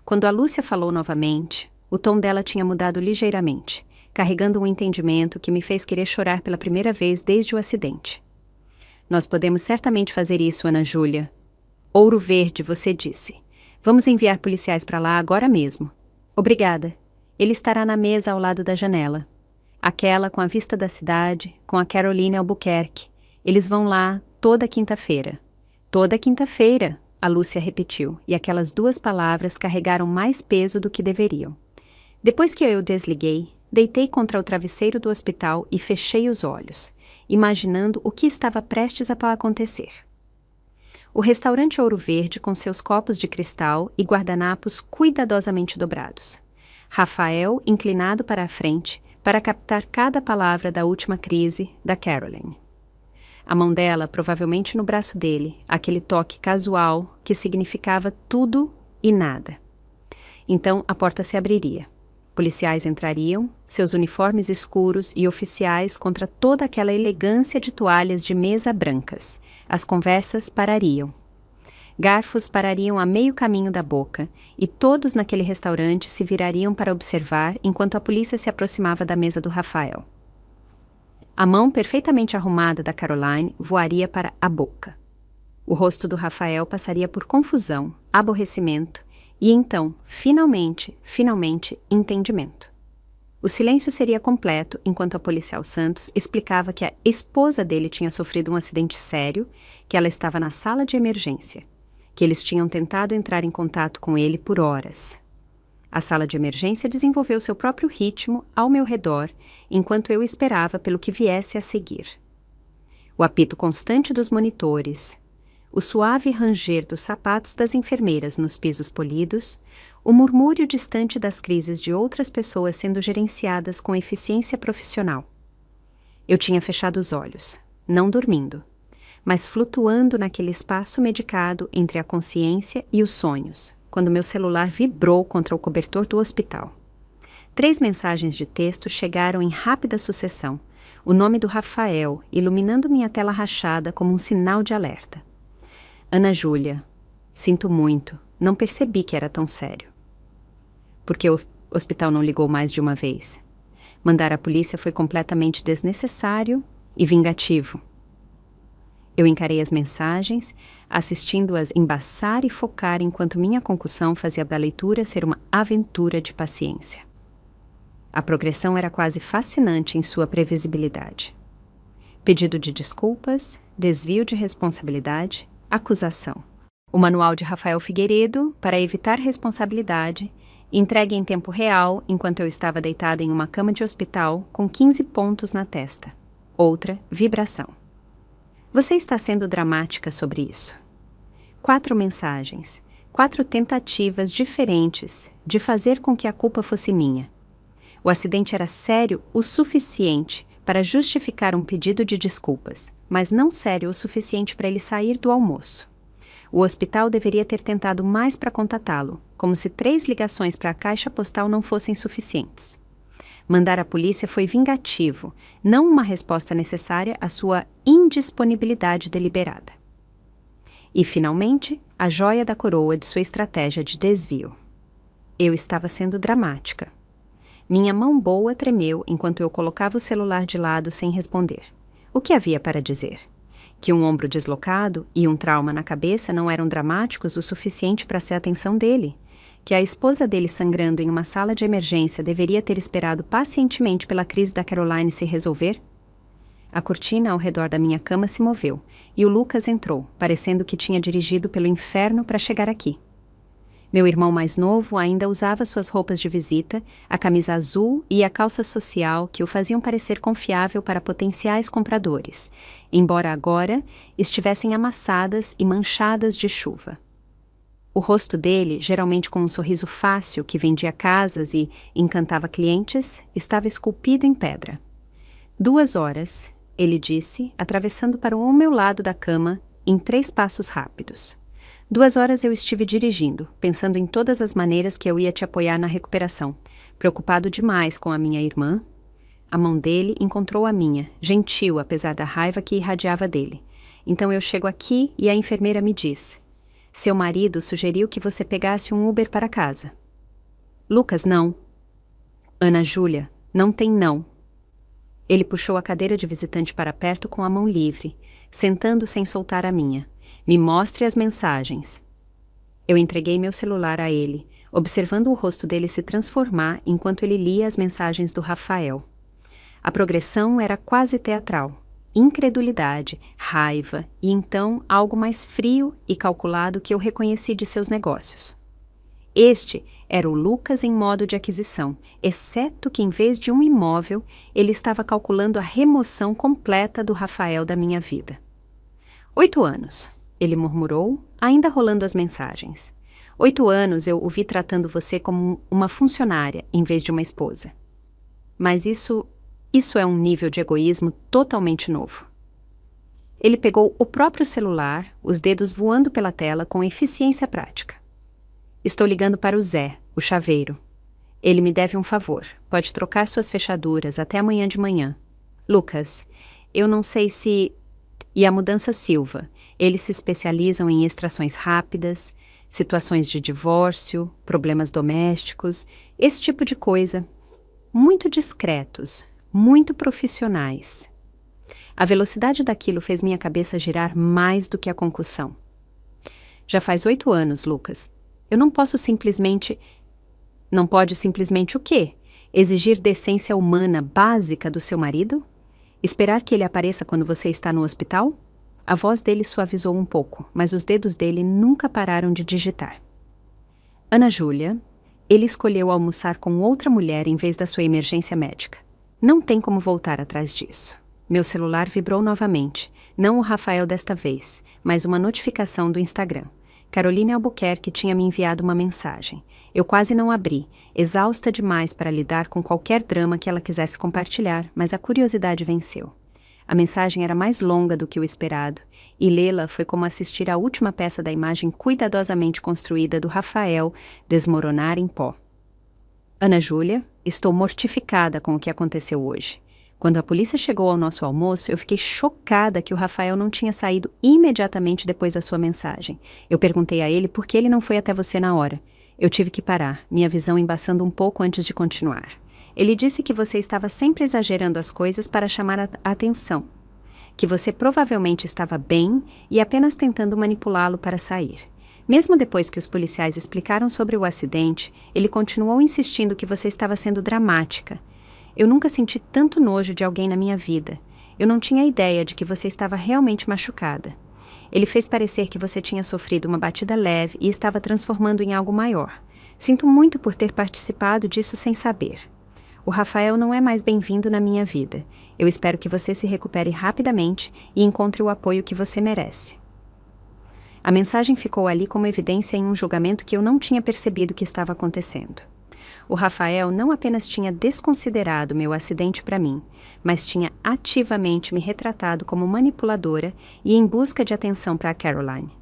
Quando a Lúcia falou novamente, o tom dela tinha mudado ligeiramente, carregando um entendimento que me fez querer chorar pela primeira vez desde o acidente. Nós podemos certamente fazer isso, Ana Júlia. Ouro Verde, você disse. Vamos enviar policiais para lá agora mesmo. Obrigada. Ele estará na mesa ao lado da janela. Aquela com a vista da cidade, com a Caroline Albuquerque. Eles vão lá toda quinta-feira. Toda quinta-feira, a Lúcia repetiu, e aquelas 2 palavras carregaram mais peso do que deveriam. Depois que eu desliguei, deitei contra o travesseiro do hospital e fechei os olhos, imaginando o que estava prestes a acontecer. O restaurante Ouro Verde com seus copos de cristal e guardanapos cuidadosamente dobrados. Rafael inclinado para a frente para captar cada palavra da última crise da Caroline. A mão dela provavelmente no braço dele, aquele toque casual que significava tudo e nada. Então a porta se abriria. Policiais entrariam, seus uniformes escuros e oficiais contra toda aquela elegância de toalhas de mesa brancas. As conversas parariam. Garfos parariam a meio caminho da boca, e todos naquele restaurante se virariam para observar enquanto a polícia se aproximava da mesa do Rafael. A mão perfeitamente arrumada da Caroline voaria para a boca. O rosto do Rafael passaria por confusão, aborrecimento, e então, finalmente, entendimento. O silêncio seria completo enquanto a policial Santos explicava que a esposa dele tinha sofrido um acidente sério, que ela estava na sala de emergência, que eles tinham tentado entrar em contato com ele por horas. A sala de emergência desenvolveu seu próprio ritmo ao meu redor, enquanto eu esperava pelo que viesse a seguir. O apito constante dos monitores, o suave ranger dos sapatos das enfermeiras nos pisos polidos, o murmúrio distante das crises de outras pessoas sendo gerenciadas com eficiência profissional. Eu tinha fechado os olhos, não dormindo, mas flutuando naquele espaço medicado entre a consciência e os sonhos, quando meu celular vibrou contra o cobertor do hospital. 3 mensagens de texto chegaram em rápida sucessão, o nome do Rafael iluminando minha tela rachada como um sinal de alerta. Ana Júlia, sinto muito, não percebi que era tão sério. Porque o hospital não ligou mais de uma vez? Mandar a polícia foi completamente desnecessário e vingativo. Eu encarei as mensagens, assistindo-as embaçar e focar enquanto minha concussão fazia da leitura ser uma aventura de paciência. A progressão era quase fascinante em sua previsibilidade. Pedido de desculpas, desvio de responsabilidade, acusação. O manual de Rafael Figueiredo, para evitar responsabilidade, entregue em tempo real enquanto eu estava deitada em uma cama de hospital com 15 pontos na testa. Outra, vibração. Você está sendo dramática sobre isso. 4 mensagens, 4 tentativas diferentes de fazer com que a culpa fosse minha. O acidente era sério o suficiente para justificar um pedido de desculpas, mas não sério o suficiente para ele sair do almoço. O hospital deveria ter tentado mais para contatá-lo, como se 3 ligações para a caixa postal não fossem suficientes. Mandar a polícia foi vingativo, não uma resposta necessária à sua indisponibilidade deliberada. E, finalmente, a joia da coroa de sua estratégia de desvio. Eu estava sendo dramática. Minha mão boa tremeu enquanto eu colocava o celular de lado sem responder. O que havia para dizer? Que um ombro deslocado e um trauma na cabeça não eram dramáticos o suficiente para ser a atenção dele? Que a esposa dele sangrando em uma sala de emergência deveria ter esperado pacientemente pela crise da Caroline se resolver? A cortina ao redor da minha cama se moveu e o Lucas entrou, parecendo que tinha dirigido pelo inferno para chegar aqui. Meu irmão mais novo ainda usava suas roupas de visita, a camisa azul e a calça social que o faziam parecer confiável para potenciais compradores, embora agora estivessem amassadas e manchadas de chuva. O rosto dele, geralmente com um sorriso fácil que vendia casas e encantava clientes, estava esculpido em pedra. 2 horas, ele disse, atravessando para o meu lado da cama em 3 passos rápidos. 2 horas eu estive dirigindo, pensando em todas as maneiras que eu ia te apoiar na recuperação, preocupado demais com a minha irmã. A mão dele encontrou a minha, gentil apesar da raiva que irradiava dele. Então eu chego aqui e a enfermeira me diz: seu marido sugeriu que você pegasse um Uber para casa. Lucas, não. Ana Júlia, não tem não. Ele puxou a cadeira de visitante para perto com a mão livre, sentando sem soltar a minha. Me mostre as mensagens. Eu entreguei meu celular a ele, observando o rosto dele se transformar enquanto ele lia as mensagens do Rafael. A progressão era quase teatral. Incredulidade, raiva e então algo mais frio e calculado que eu reconheci de seus negócios. Este era o Lucas em modo de aquisição, exceto que em vez de um imóvel, ele estava calculando a remoção completa do Rafael da minha vida. 8 anos, ele murmurou, ainda rolando as mensagens. 8 anos eu o vi tratando você como uma funcionária em vez de uma esposa. Mas isso é um nível de egoísmo totalmente novo. Ele pegou o próprio celular, os dedos voando pela tela com eficiência prática. Estou ligando para o Zé, o chaveiro. Ele me deve um favor. Pode trocar suas fechaduras até amanhã de manhã. Lucas, eu não sei se... E a mudança Silva. Eles se especializam em extrações rápidas, situações de divórcio, problemas domésticos, esse tipo de coisa. Muito discretos, muito profissionais. A velocidade daquilo fez minha cabeça girar mais do que a concussão. Já faz 8 anos, Lucas. Eu não posso simplesmente... Não pode simplesmente o quê? Exigir decência humana básica do seu marido? Esperar que ele apareça quando você está no hospital? A voz dele suavizou um pouco, mas os dedos dele nunca pararam de digitar. Ana Júlia, Ele escolheu almoçar com outra mulher em vez da sua emergência médica. Não tem como voltar atrás disso. Meu celular vibrou novamente, não o Rafael desta vez, mas uma notificação do Instagram. Caroline Albuquerque tinha me enviado uma mensagem. Eu quase não abri, exausta demais para lidar com qualquer drama que ela quisesse compartilhar, mas a curiosidade venceu. A mensagem era mais longa do que o esperado, e lê-la foi como assistir à última peça da imagem cuidadosamente construída do Rafael desmoronar em pó. Ana Júlia, estou mortificada com o que aconteceu hoje. Quando a polícia chegou ao nosso almoço, eu fiquei chocada que o Rafael não tinha saído imediatamente depois da sua mensagem. Eu perguntei a ele por que ele não foi até você na hora. Eu tive que parar, minha visão embaçando um pouco antes de continuar. Ele disse que você estava sempre exagerando as coisas para chamar a atenção, que você provavelmente estava bem e apenas tentando manipulá-lo para sair. Mesmo depois que os policiais explicaram sobre o acidente, ele continuou insistindo que você estava sendo dramática. Eu nunca senti tanto nojo de alguém na minha vida. Eu não tinha ideia de que você estava realmente machucada. Ele fez parecer que você tinha sofrido uma batida leve e estava transformando em algo maior. Sinto muito por ter participado disso sem saber. O Rafael não é mais bem-vindo na minha vida. Eu espero que você se recupere rapidamente e encontre o apoio que você merece. A mensagem ficou ali como evidência em um julgamento que eu não tinha percebido que estava acontecendo. O Rafael não apenas tinha desconsiderado meu acidente para mim, mas tinha ativamente me retratado como manipuladora e em busca de atenção para a Caroline.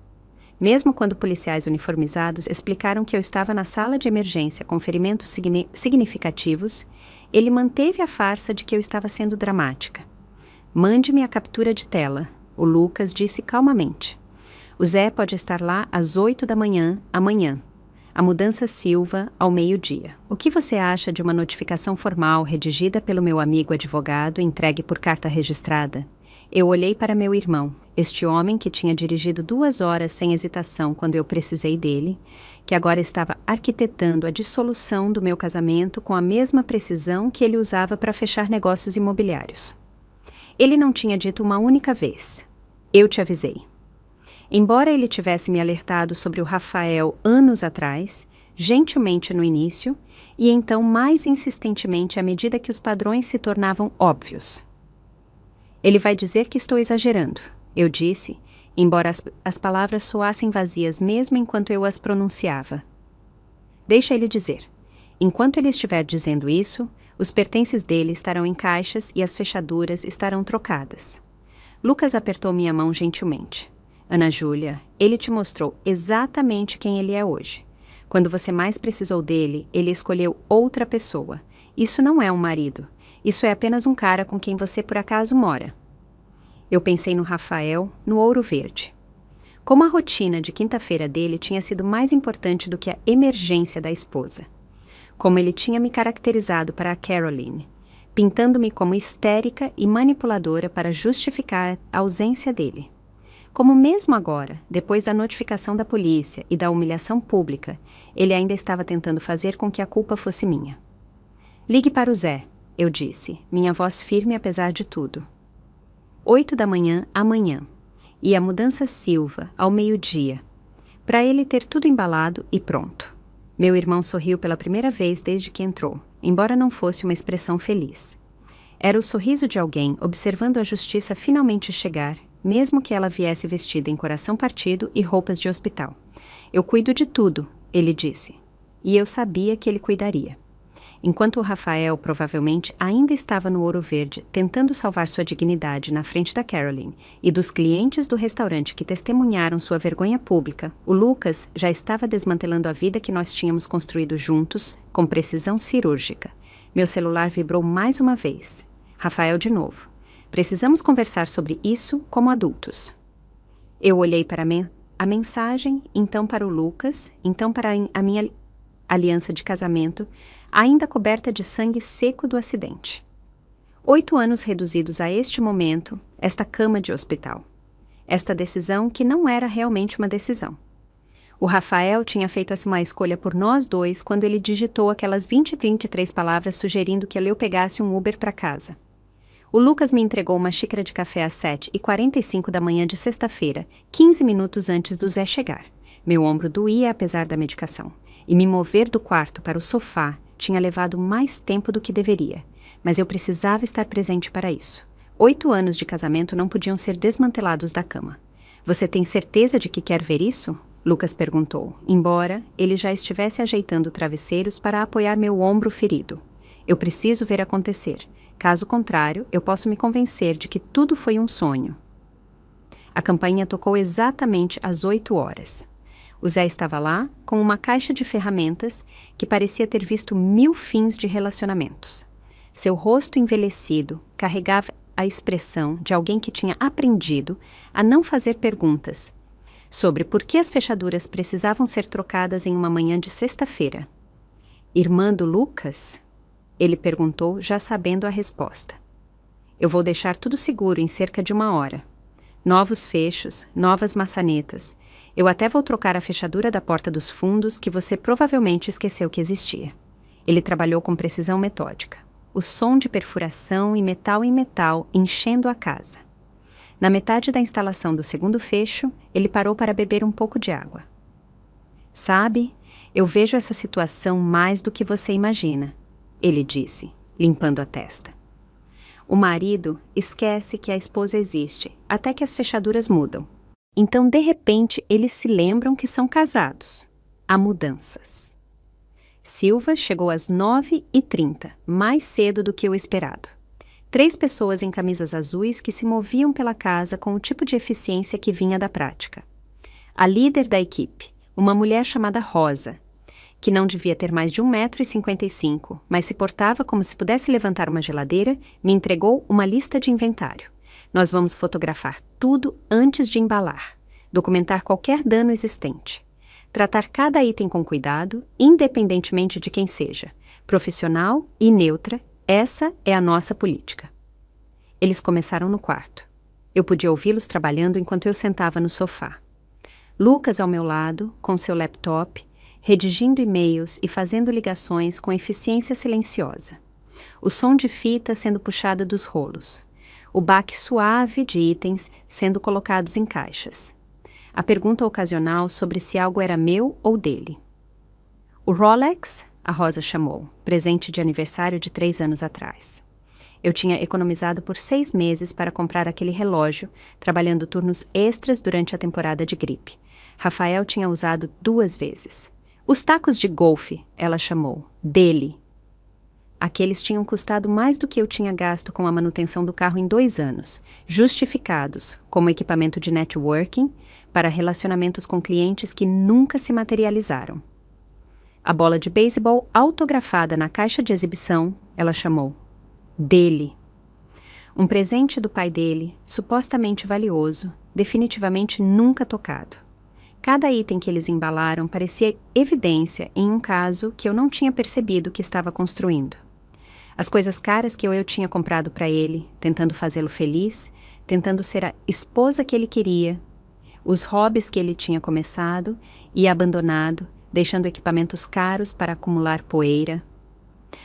Mesmo quando policiais uniformizados explicaram que eu estava na sala de emergência com ferimentos significativos, ele manteve a farsa de que eu estava sendo dramática. Mande-me a captura de tela, o Lucas disse calmamente. O Zé pode estar lá às 8 da manhã, amanhã. A mudança Silva, ao meio-dia. O que você acha de uma notificação formal redigida pelo meu amigo advogado entregue por carta registrada? Eu olhei para meu irmão, este homem que tinha dirigido 2 horas sem hesitação quando eu precisei dele, que agora estava arquitetando a dissolução do meu casamento com a mesma precisão que ele usava para fechar negócios imobiliários. Ele não tinha dito uma única vez: eu te avisei. Embora ele tivesse me alertado sobre o Rafael anos atrás, gentilmente no início, e então mais insistentemente à medida que os padrões se tornavam óbvios. Ele vai dizer que estou exagerando, eu disse, embora as palavras soassem vazias mesmo enquanto eu as pronunciava. Deixa ele dizer. Enquanto ele estiver dizendo isso, os pertences dele estarão em caixas e as fechaduras estarão trocadas. Lucas apertou minha mão gentilmente. Ana Júlia, ele te mostrou exatamente quem ele é hoje. Quando você mais precisou dele, ele escolheu outra pessoa. Isso não é um marido. Isso é apenas um cara com quem você por acaso mora. Eu pensei no Rafael, no Ouro Verde. Como a rotina de quinta-feira dele tinha sido mais importante do que a emergência da esposa. Como ele tinha me caracterizado para a Caroline, pintando-me como histérica e manipuladora para justificar a ausência dele. Como mesmo agora, depois da notificação da polícia e da humilhação pública, ele ainda estava tentando fazer com que a culpa fosse minha. Ligue para o Zé, eu disse, minha voz firme apesar de tudo. 8 da manhã, amanhã. E a mudança Silva, ao meio-dia. Para ele ter tudo embalado e pronto. Meu irmão sorriu pela primeira vez desde que entrou, embora não fosse uma expressão feliz. Era o sorriso de alguém observando a justiça finalmente chegar, mesmo que ela viesse vestida em coração partido e roupas de hospital. Eu cuido de tudo, ele disse. E eu sabia que ele cuidaria. Enquanto o Rafael provavelmente ainda estava no Ouro Verde, tentando salvar sua dignidade na frente da Caroline e dos clientes do restaurante que testemunharam sua vergonha pública, o Lucas já estava desmantelando a vida que nós tínhamos construído juntos, com precisão cirúrgica. Meu celular vibrou mais uma vez. Rafael de novo. Precisamos conversar sobre isso como adultos. Eu olhei para a mensagem, então para o Lucas, então para a minha aliança de casamento, ainda coberta de sangue seco do acidente. 8 anos reduzidos a este momento, esta cama de hospital. Esta decisão que não era realmente uma decisão. O Rafael tinha feito uma escolha por nós dois quando ele digitou aquelas 23 palavras sugerindo que eu pegasse um Uber para casa. O Lucas me entregou uma xícara de café às 7h45 da manhã de sexta-feira, 15 minutos antes do Zé chegar. Meu ombro doía apesar da medicação, e me mover do quarto para o sofá tinha levado mais tempo do que deveria, mas eu precisava estar presente para isso. 8 anos de casamento não podiam ser desmantelados da cama. Você tem certeza de que quer ver isso? Lucas perguntou, embora ele já estivesse ajeitando travesseiros para apoiar meu ombro ferido. Eu preciso ver acontecer. Caso contrário, eu posso me convencer de que tudo foi um sonho. A campainha tocou exatamente às 8 horas. O Zé estava lá, com uma caixa de ferramentas que parecia ter visto 1000 fins de relacionamentos. Seu rosto envelhecido carregava a expressão de alguém que tinha aprendido a não fazer perguntas sobre por que as fechaduras precisavam ser trocadas em uma manhã de sexta-feira. Irmã do Lucas? Ele perguntou, já sabendo a resposta. Eu vou deixar tudo seguro em cerca de 1 hora. Novos fechos, novas maçanetas. Eu até vou trocar a fechadura da porta dos fundos que você provavelmente esqueceu que existia. Ele trabalhou com precisão metódica. O som de perfuração e metal em metal enchendo a casa. Na metade da instalação do segundo fecho, ele parou para beber um pouco de água. Sabe, eu vejo essa situação mais do que você imagina, ele disse, limpando a testa. O marido esquece que a esposa existe, até que as fechaduras mudam. Então, de repente, eles se lembram que são casados. Há mudanças. Silva chegou às 9h30, mais cedo do que o esperado. 3 pessoas em camisas azuis que se moviam pela casa com o tipo de eficiência que vinha da prática. A líder da equipe, uma mulher chamada Rosa, que não devia ter mais de 1,55 m, mas se portava como se pudesse levantar uma geladeira, me entregou uma lista de inventário. Nós vamos fotografar tudo antes de embalar, documentar qualquer dano existente. Tratar cada item com cuidado, independentemente de quem seja, profissional e neutra. Essa é a nossa política. Eles começaram no quarto. Eu podia ouvi-los trabalhando enquanto eu sentava no sofá. Lucas ao meu lado, com seu laptop, redigindo e-mails e fazendo ligações com eficiência silenciosa. O som de fita sendo puxada dos rolos. O baque suave de itens sendo colocados em caixas. A pergunta ocasional sobre se algo era meu ou dele. O Rolex? A Rosa chamou, presente de aniversário de 3 anos atrás. Eu tinha economizado por 6 meses para comprar aquele relógio, trabalhando turnos extras durante a temporada de gripe. Rafael tinha usado 2 vezes. Os tacos de golfe, ela chamou, dele. Aqueles tinham custado mais do que eu tinha gasto com a manutenção do carro em 2 anos, justificados como equipamento de networking para relacionamentos com clientes que nunca se materializaram. A bola de beisebol autografada na caixa de exibição, ela chamou. Dele. Um presente do pai dele, supostamente valioso, definitivamente nunca tocado. Cada item que eles embalaram parecia evidência em um caso que eu não tinha percebido que estava construindo. As coisas caras que eu tinha comprado para ele, tentando fazê-lo feliz, tentando ser a esposa que ele queria, os hobbies que ele tinha começado e abandonado, deixando equipamentos caros para acumular poeira,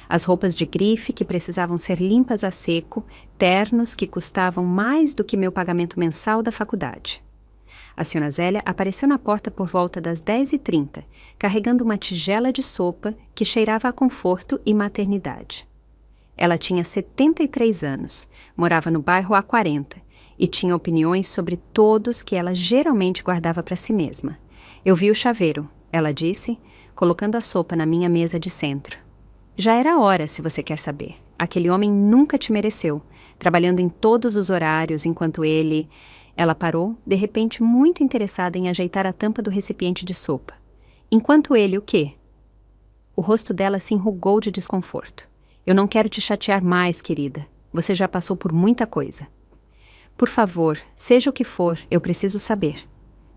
as roupas de grife que precisavam ser limpas a seco, ternos que custavam mais do que meu pagamento mensal da faculdade. A Sra. Zélia apareceu na porta por volta das 10h30, carregando uma tigela de sopa que cheirava a conforto e maternidade. Ela tinha 73 anos, morava no bairro há 40 e tinha opiniões sobre todos que ela geralmente guardava para si mesma. Eu vi o chaveiro, ela disse, colocando a sopa na minha mesa de centro. Já era hora, se você quer saber. Aquele homem nunca te mereceu, trabalhando em todos os horários enquanto ele... Ela parou, de repente muito interessada em ajeitar a tampa do recipiente de sopa. Enquanto ele, o quê? O rosto dela se enrugou de desconforto. Eu não quero te chatear mais, querida. Você já passou por muita coisa. Por favor, seja o que for, eu preciso saber.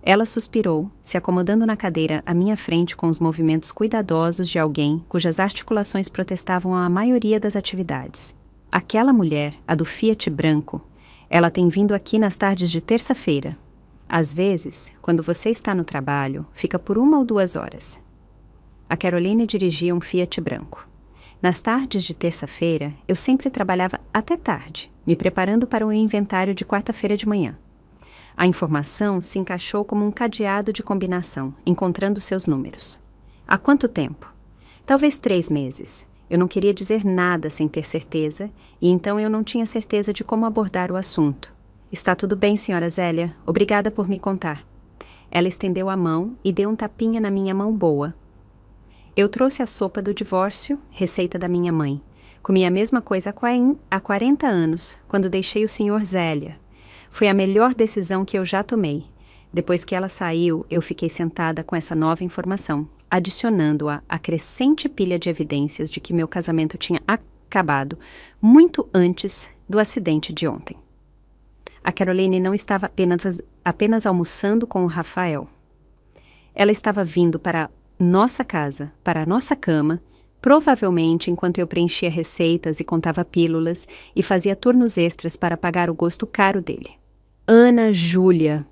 Ela suspirou, se acomodando na cadeira à minha frente com os movimentos cuidadosos de alguém cujas articulações protestavam a maioria das atividades. Aquela mulher, a do Fiat branco, ela tem vindo aqui nas tardes de terça-feira. Às vezes, quando você está no trabalho, fica por 1 ou 2 horas. A Caroline dirigia um Fiat branco. Nas tardes de terça-feira, eu sempre trabalhava até tarde, me preparando para o inventário de quarta-feira de manhã. A informação se encaixou como um cadeado de combinação, encontrando seus números. Há quanto tempo? Talvez 3 meses. Eu não queria dizer nada sem ter certeza, e então eu não tinha certeza de como abordar o assunto. Está tudo bem, senhora Zélia. Obrigada por me contar. Ela estendeu a mão e deu um tapinha na minha mão boa. Eu trouxe a sopa do divórcio, receita da minha mãe. Comi a mesma coisa há 40 anos, quando deixei o senhor Zélia. Foi a melhor decisão que eu já tomei. Depois que ela saiu, eu fiquei sentada com essa nova informação, adicionando-a à crescente pilha de evidências de que meu casamento tinha acabado muito antes do acidente de ontem. A Caroline não estava apenas almoçando com o Rafael. Ela estava vindo para nossa casa, para a nossa cama, provavelmente enquanto eu preenchia receitas e contava pílulas e fazia turnos extras para pagar o gosto caro dele. Ana Júlia.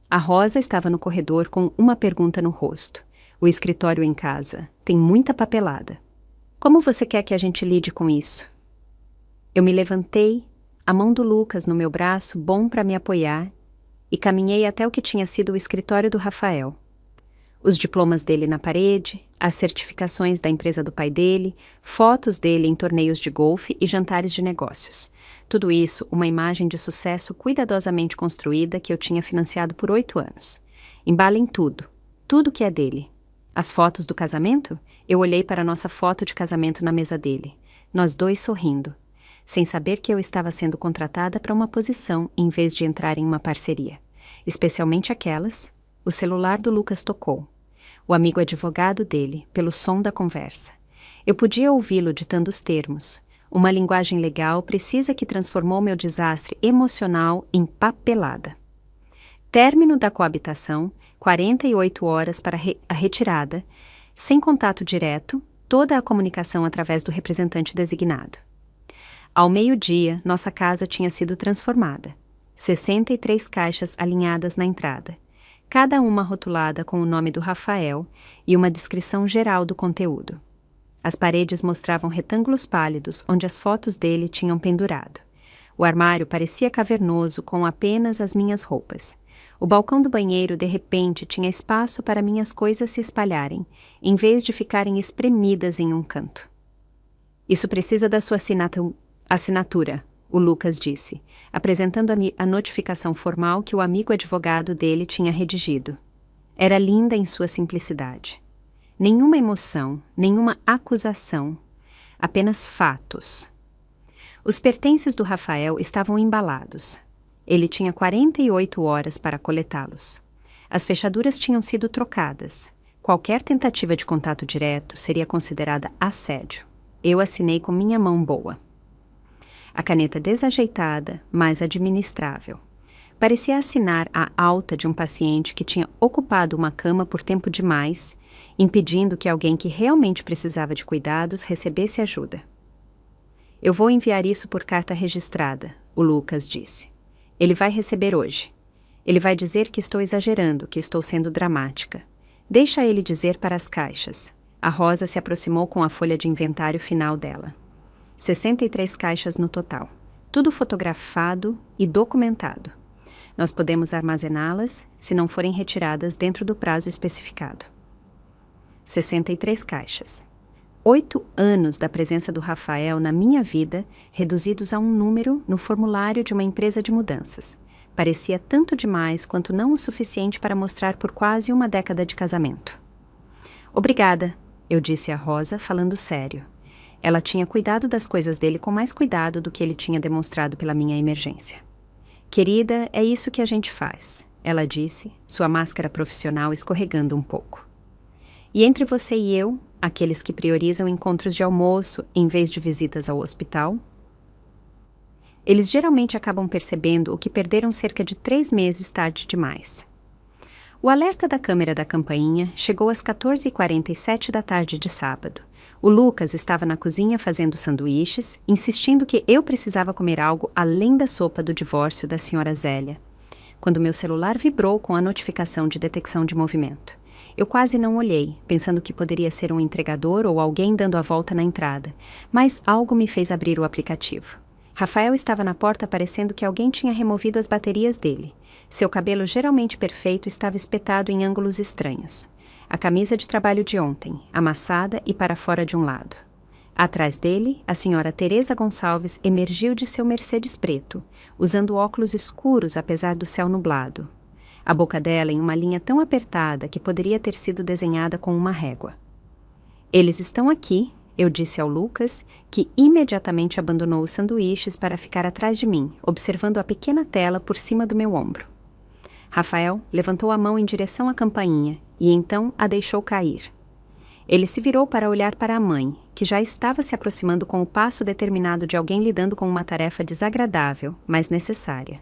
A Rosa estava no corredor com uma pergunta no rosto. O escritório em casa. Tem muita papelada. Como você quer que a gente lide com isso? Eu me levantei, a mão do Lucas no meu braço, bom para me apoiar, e caminhei até o que tinha sido o escritório do Rafael. Os diplomas dele na parede, as certificações da empresa do pai dele, fotos dele em torneios de golfe e jantares de negócios. Tudo isso, uma imagem de sucesso cuidadosamente construída que eu tinha financiado por 8 anos. Embala em tudo, tudo que é dele. As fotos do casamento? Eu olhei para a nossa foto de casamento na mesa dele, nós dois sorrindo, sem saber que eu estava sendo contratada para uma posição em vez de entrar em uma parceria. Especialmente aquelas. O celular do Lucas tocou. O amigo advogado dele, pelo som da conversa. Eu podia ouvi-lo ditando os termos. Uma linguagem legal precisa que transformou meu desastre emocional em papelada. Término da coabitação, 48 horas para a retirada, sem contato direto, toda a comunicação através do representante designado. Ao meio-dia, nossa casa tinha sido transformada. 63 caixas alinhadas na entrada. Cada uma rotulada com o nome do Rafael e uma descrição geral do conteúdo. As paredes mostravam retângulos pálidos onde as fotos dele tinham pendurado. O armário parecia cavernoso com apenas as minhas roupas. O balcão do banheiro, de repente, tinha espaço para minhas coisas se espalharem, em vez de ficarem espremidas em um canto. Isso precisa da sua assinatura, o Lucas disse, apresentando a notificação formal que o amigo advogado dele tinha redigido. Era linda em sua simplicidade. Nenhuma emoção, nenhuma acusação, apenas fatos. Os pertences do Rafael estavam embalados. Ele tinha 48 horas para coletá-los. As fechaduras tinham sido trocadas. Qualquer tentativa de contato direto seria considerada assédio. Eu assinei com minha mão boa. A caneta desajeitada, mas administrável. Parecia assinar a alta de um paciente que tinha ocupado uma cama por tempo demais, impedindo que alguém que realmente precisava de cuidados recebesse ajuda. Eu vou enviar isso por carta registrada, o Lucas disse. Ele vai receber hoje. Ele vai dizer que estou exagerando, que estou sendo dramática. Deixa ele dizer para as caixas. A Rosa se aproximou com a folha de inventário final dela. 63 caixas no total. Tudo fotografado e documentado. Nós podemos armazená-las se não forem retiradas dentro do prazo especificado. 63 caixas. 8 anos da presença do Rafael na minha vida, reduzidos a um número no formulário de uma empresa de mudanças. Parecia tanto demais quanto não o suficiente para mostrar por quase uma década de casamento. Obrigada, eu disse a Rosa, falando sério. Ela tinha cuidado das coisas dele com mais cuidado do que ele tinha demonstrado pela minha emergência. Querida, é isso que a gente faz, ela disse, sua máscara profissional escorregando um pouco. E entre você e eu, aqueles que priorizam encontros de almoço em vez de visitas ao hospital? Eles geralmente acabam percebendo o que perderam cerca de 3 meses tarde demais. O alerta da câmera da campainha chegou às 14h47 da tarde de sábado. O Lucas estava na cozinha fazendo sanduíches, insistindo que eu precisava comer algo além da sopa do divórcio da senhora Zélia, quando meu celular vibrou com a notificação de detecção de movimento. Eu quase não olhei, pensando que poderia ser um entregador ou alguém dando a volta na entrada, mas algo me fez abrir o aplicativo. Rafael estava na porta parecendo que alguém tinha removido as baterias dele. Seu cabelo geralmente perfeito estava espetado em ângulos estranhos. A camisa de trabalho de ontem, amassada e para fora de um lado. Atrás dele, a senhora Teresa Gonçalves emergiu de seu Mercedes preto, usando óculos escuros apesar do céu nublado. A boca dela em uma linha tão apertada que poderia ter sido desenhada com uma régua. Eles estão aqui, eu disse ao Lucas, que imediatamente abandonou os sanduíches para ficar atrás de mim, observando a pequena tela por cima do meu ombro. Rafael levantou a mão em direção à campainha e então a deixou cair. Ele se virou para olhar para a mãe, que já estava se aproximando com o passo determinado de alguém lidando com uma tarefa desagradável, mas necessária.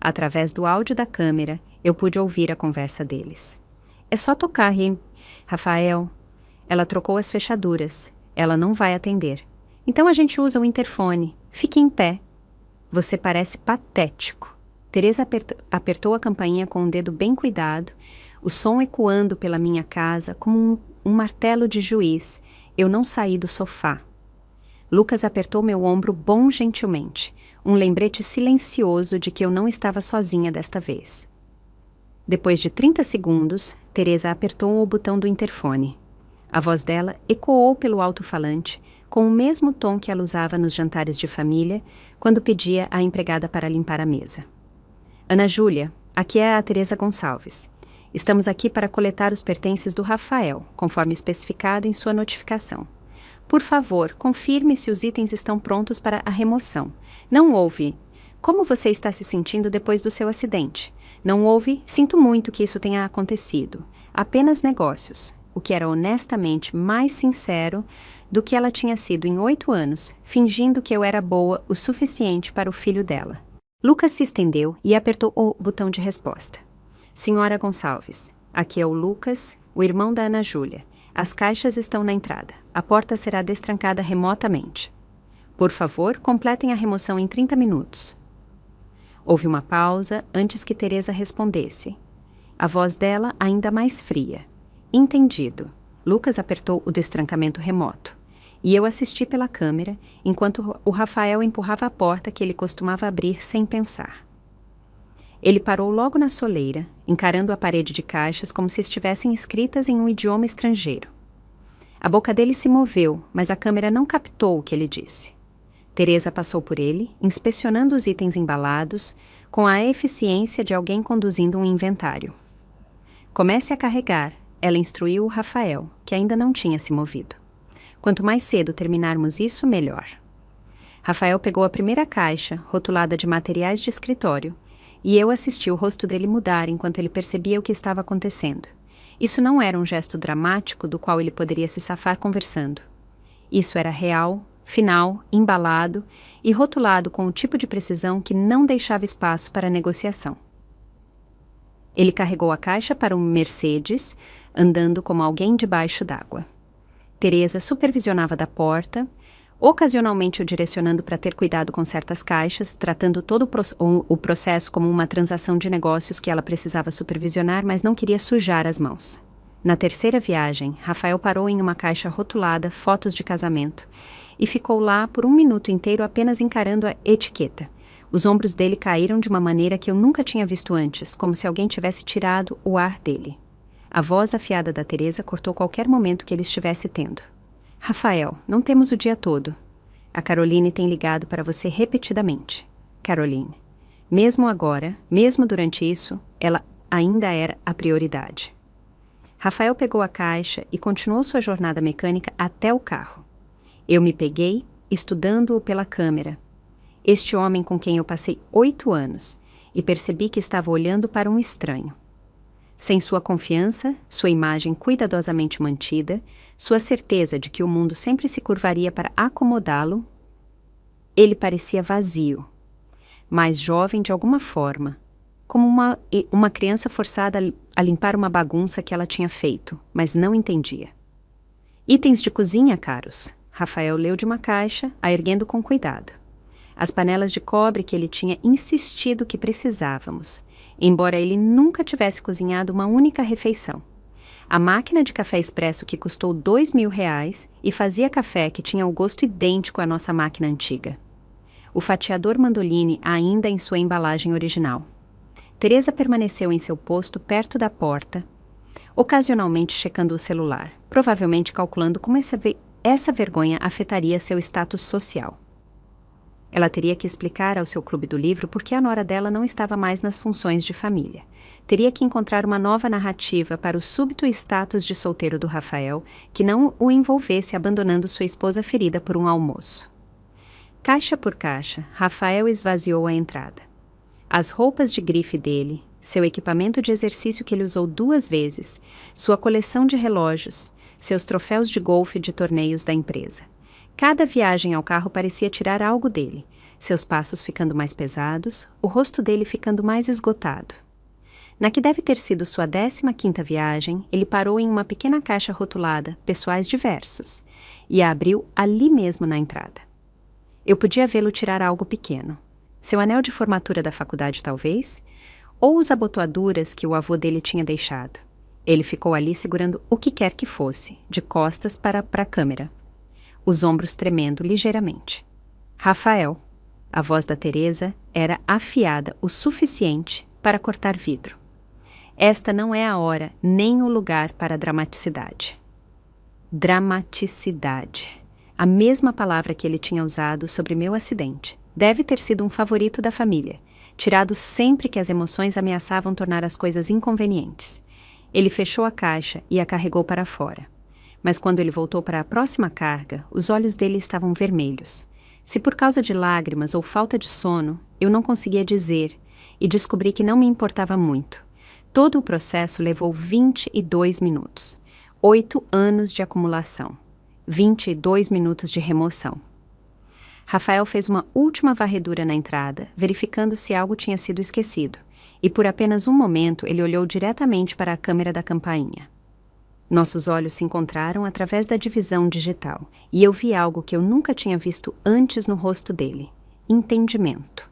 Através do áudio da câmera, eu pude ouvir a conversa deles. É só tocar, Rafael. Ela trocou as fechaduras. Ela não vai atender. Então a gente usa o interfone. Fique em pé. Você parece patético. Teresa apertou a campainha com um dedo bem cuidado, o som ecoando pela minha casa como um martelo de juiz. Eu não saí do sofá. Lucas apertou meu ombro bom gentilmente, um lembrete silencioso de que eu não estava sozinha desta vez. Depois de 30 segundos, Teresa apertou o botão do interfone. A voz dela ecoou pelo alto-falante, com o mesmo tom que ela usava nos jantares de família, quando pedia à empregada para limpar a mesa. Ana Júlia, aqui é a Teresa Gonçalves. Estamos aqui para coletar os pertences do Rafael, conforme especificado em sua notificação. Por favor, confirme se os itens estão prontos para a remoção. Não houve. Como você está se sentindo depois do seu acidente? Não houve? Sinto muito que isso tenha acontecido. Apenas negócios, o que era honestamente mais sincero do que ela tinha sido em 8 anos, fingindo que eu era boa o suficiente para o filho dela. Lucas se estendeu e apertou o botão de resposta. Senhora Gonçalves, aqui é o Lucas, o irmão da Ana Júlia. As caixas estão na entrada. A porta será destrancada remotamente. Por favor, completem a remoção em 30 minutos. Houve uma pausa antes que Teresa respondesse. A voz dela ainda mais fria. Entendido. Lucas apertou o destrancamento remoto. E eu assisti pela câmera, enquanto o Rafael empurrava a porta que ele costumava abrir sem pensar. Ele parou logo na soleira, encarando a parede de caixas como se estivessem escritas em um idioma estrangeiro. A boca dele se moveu, mas a câmera não captou o que ele disse. Teresa passou por ele, inspecionando os itens embalados, com a eficiência de alguém conduzindo um inventário. Comece a carregar, ela instruiu o Rafael, que ainda não tinha se movido. Quanto mais cedo terminarmos isso, melhor. Rafael pegou a primeira caixa, rotulada de materiais de escritório, e eu assisti o rosto dele mudar enquanto ele percebia o que estava acontecendo. Isso não era um gesto dramático do qual ele poderia se safar conversando. Isso era real, final, embalado e rotulado com o tipo de precisão que não deixava espaço para negociação. Ele carregou a caixa para um Mercedes, andando como alguém debaixo d'água. Teresa supervisionava da porta, ocasionalmente o direcionando para ter cuidado com certas caixas, tratando todo o processo como uma transação de negócios que ela precisava supervisionar, mas não queria sujar as mãos. Na terceira viagem, Rafael parou em uma caixa rotulada fotos de casamento e ficou lá por 1 minuto inteiro apenas encarando a etiqueta. Os ombros dele caíram de uma maneira que eu nunca tinha visto antes, como se alguém tivesse tirado o ar dele. A voz afiada da Teresa cortou qualquer momento que ele estivesse tendo. Rafael, não temos o dia todo. A Caroline tem ligado para você repetidamente. Caroline. Mesmo agora, mesmo durante isso, ela ainda era a prioridade. Rafael pegou a caixa e continuou sua jornada mecânica até o carro. Eu me peguei, estudando-o pela câmera. Este homem com quem eu passei 8 anos, e percebi que estava olhando para um estranho. Sem sua confiança, sua imagem cuidadosamente mantida, sua certeza de que o mundo sempre se curvaria para acomodá-lo, ele parecia vazio, mas jovem de alguma forma, como uma criança forçada a limpar uma bagunça que ela tinha feito, mas não entendia. Itens de cozinha caros. Rafael leu de uma caixa, a erguendo com cuidado. As panelas de cobre que ele tinha insistido que precisávamos, embora ele nunca tivesse cozinhado uma única refeição. A máquina de café expresso que custou R$2.000 e fazia café que tinha o gosto idêntico à nossa máquina antiga. o fatiador Mandoline ainda em sua embalagem original. Teresa permaneceu em seu posto perto da porta, ocasionalmente checando o celular, provavelmente calculando como essa vergonha afetaria seu status social. Ela teria que explicar ao seu clube do livro por que a nora dela não estava mais nas funções de família. Teria que encontrar uma nova narrativa para o súbito status de solteiro do Rafael, que não o envolvesse abandonando sua esposa ferida por um almoço. Caixa por caixa, Rafael esvaziou a entrada. As roupas de grife dele, seu equipamento de exercício que ele usou 2 vezes, sua coleção de relógios, seus troféus de golfe de torneios da empresa. Cada viagem ao carro parecia tirar algo dele, seus passos ficando mais pesados, o rosto dele ficando mais esgotado. Na que deve ter sido sua 15ª viagem, ele parou em uma pequena caixa rotulada Pessoais Diversos e a abriu ali mesmo na entrada. Eu podia vê-lo tirar algo pequeno. Seu anel de formatura da faculdade, talvez, ou as abotoaduras que o avô dele tinha deixado. Ele ficou ali segurando o que quer que fosse, de costas para a câmera, os ombros tremendo ligeiramente. Rafael. A voz da Teresa era afiada o suficiente para cortar vidro. Esta não é a hora nem o lugar para dramaticidade. Dramaticidade. A mesma palavra que ele tinha usado sobre meu acidente. Deve ter sido um favorito da família, tirado sempre que as emoções ameaçavam tornar as coisas inconvenientes. Ele fechou a caixa e a carregou para fora. Mas quando ele voltou para a próxima carga, os olhos dele estavam vermelhos. Se por causa de lágrimas ou falta de sono, eu não conseguia dizer, e descobri que não me importava muito. Todo o processo levou 22 minutos. 8 anos de acumulação. 22 minutos de remoção. Rafael fez uma última varredura na entrada, verificando se algo tinha sido esquecido, e por apenas um momento ele olhou diretamente para a câmera da campainha. Nossos olhos se encontraram através da divisão digital, e eu vi algo que eu nunca tinha visto antes no rosto dele: entendimento.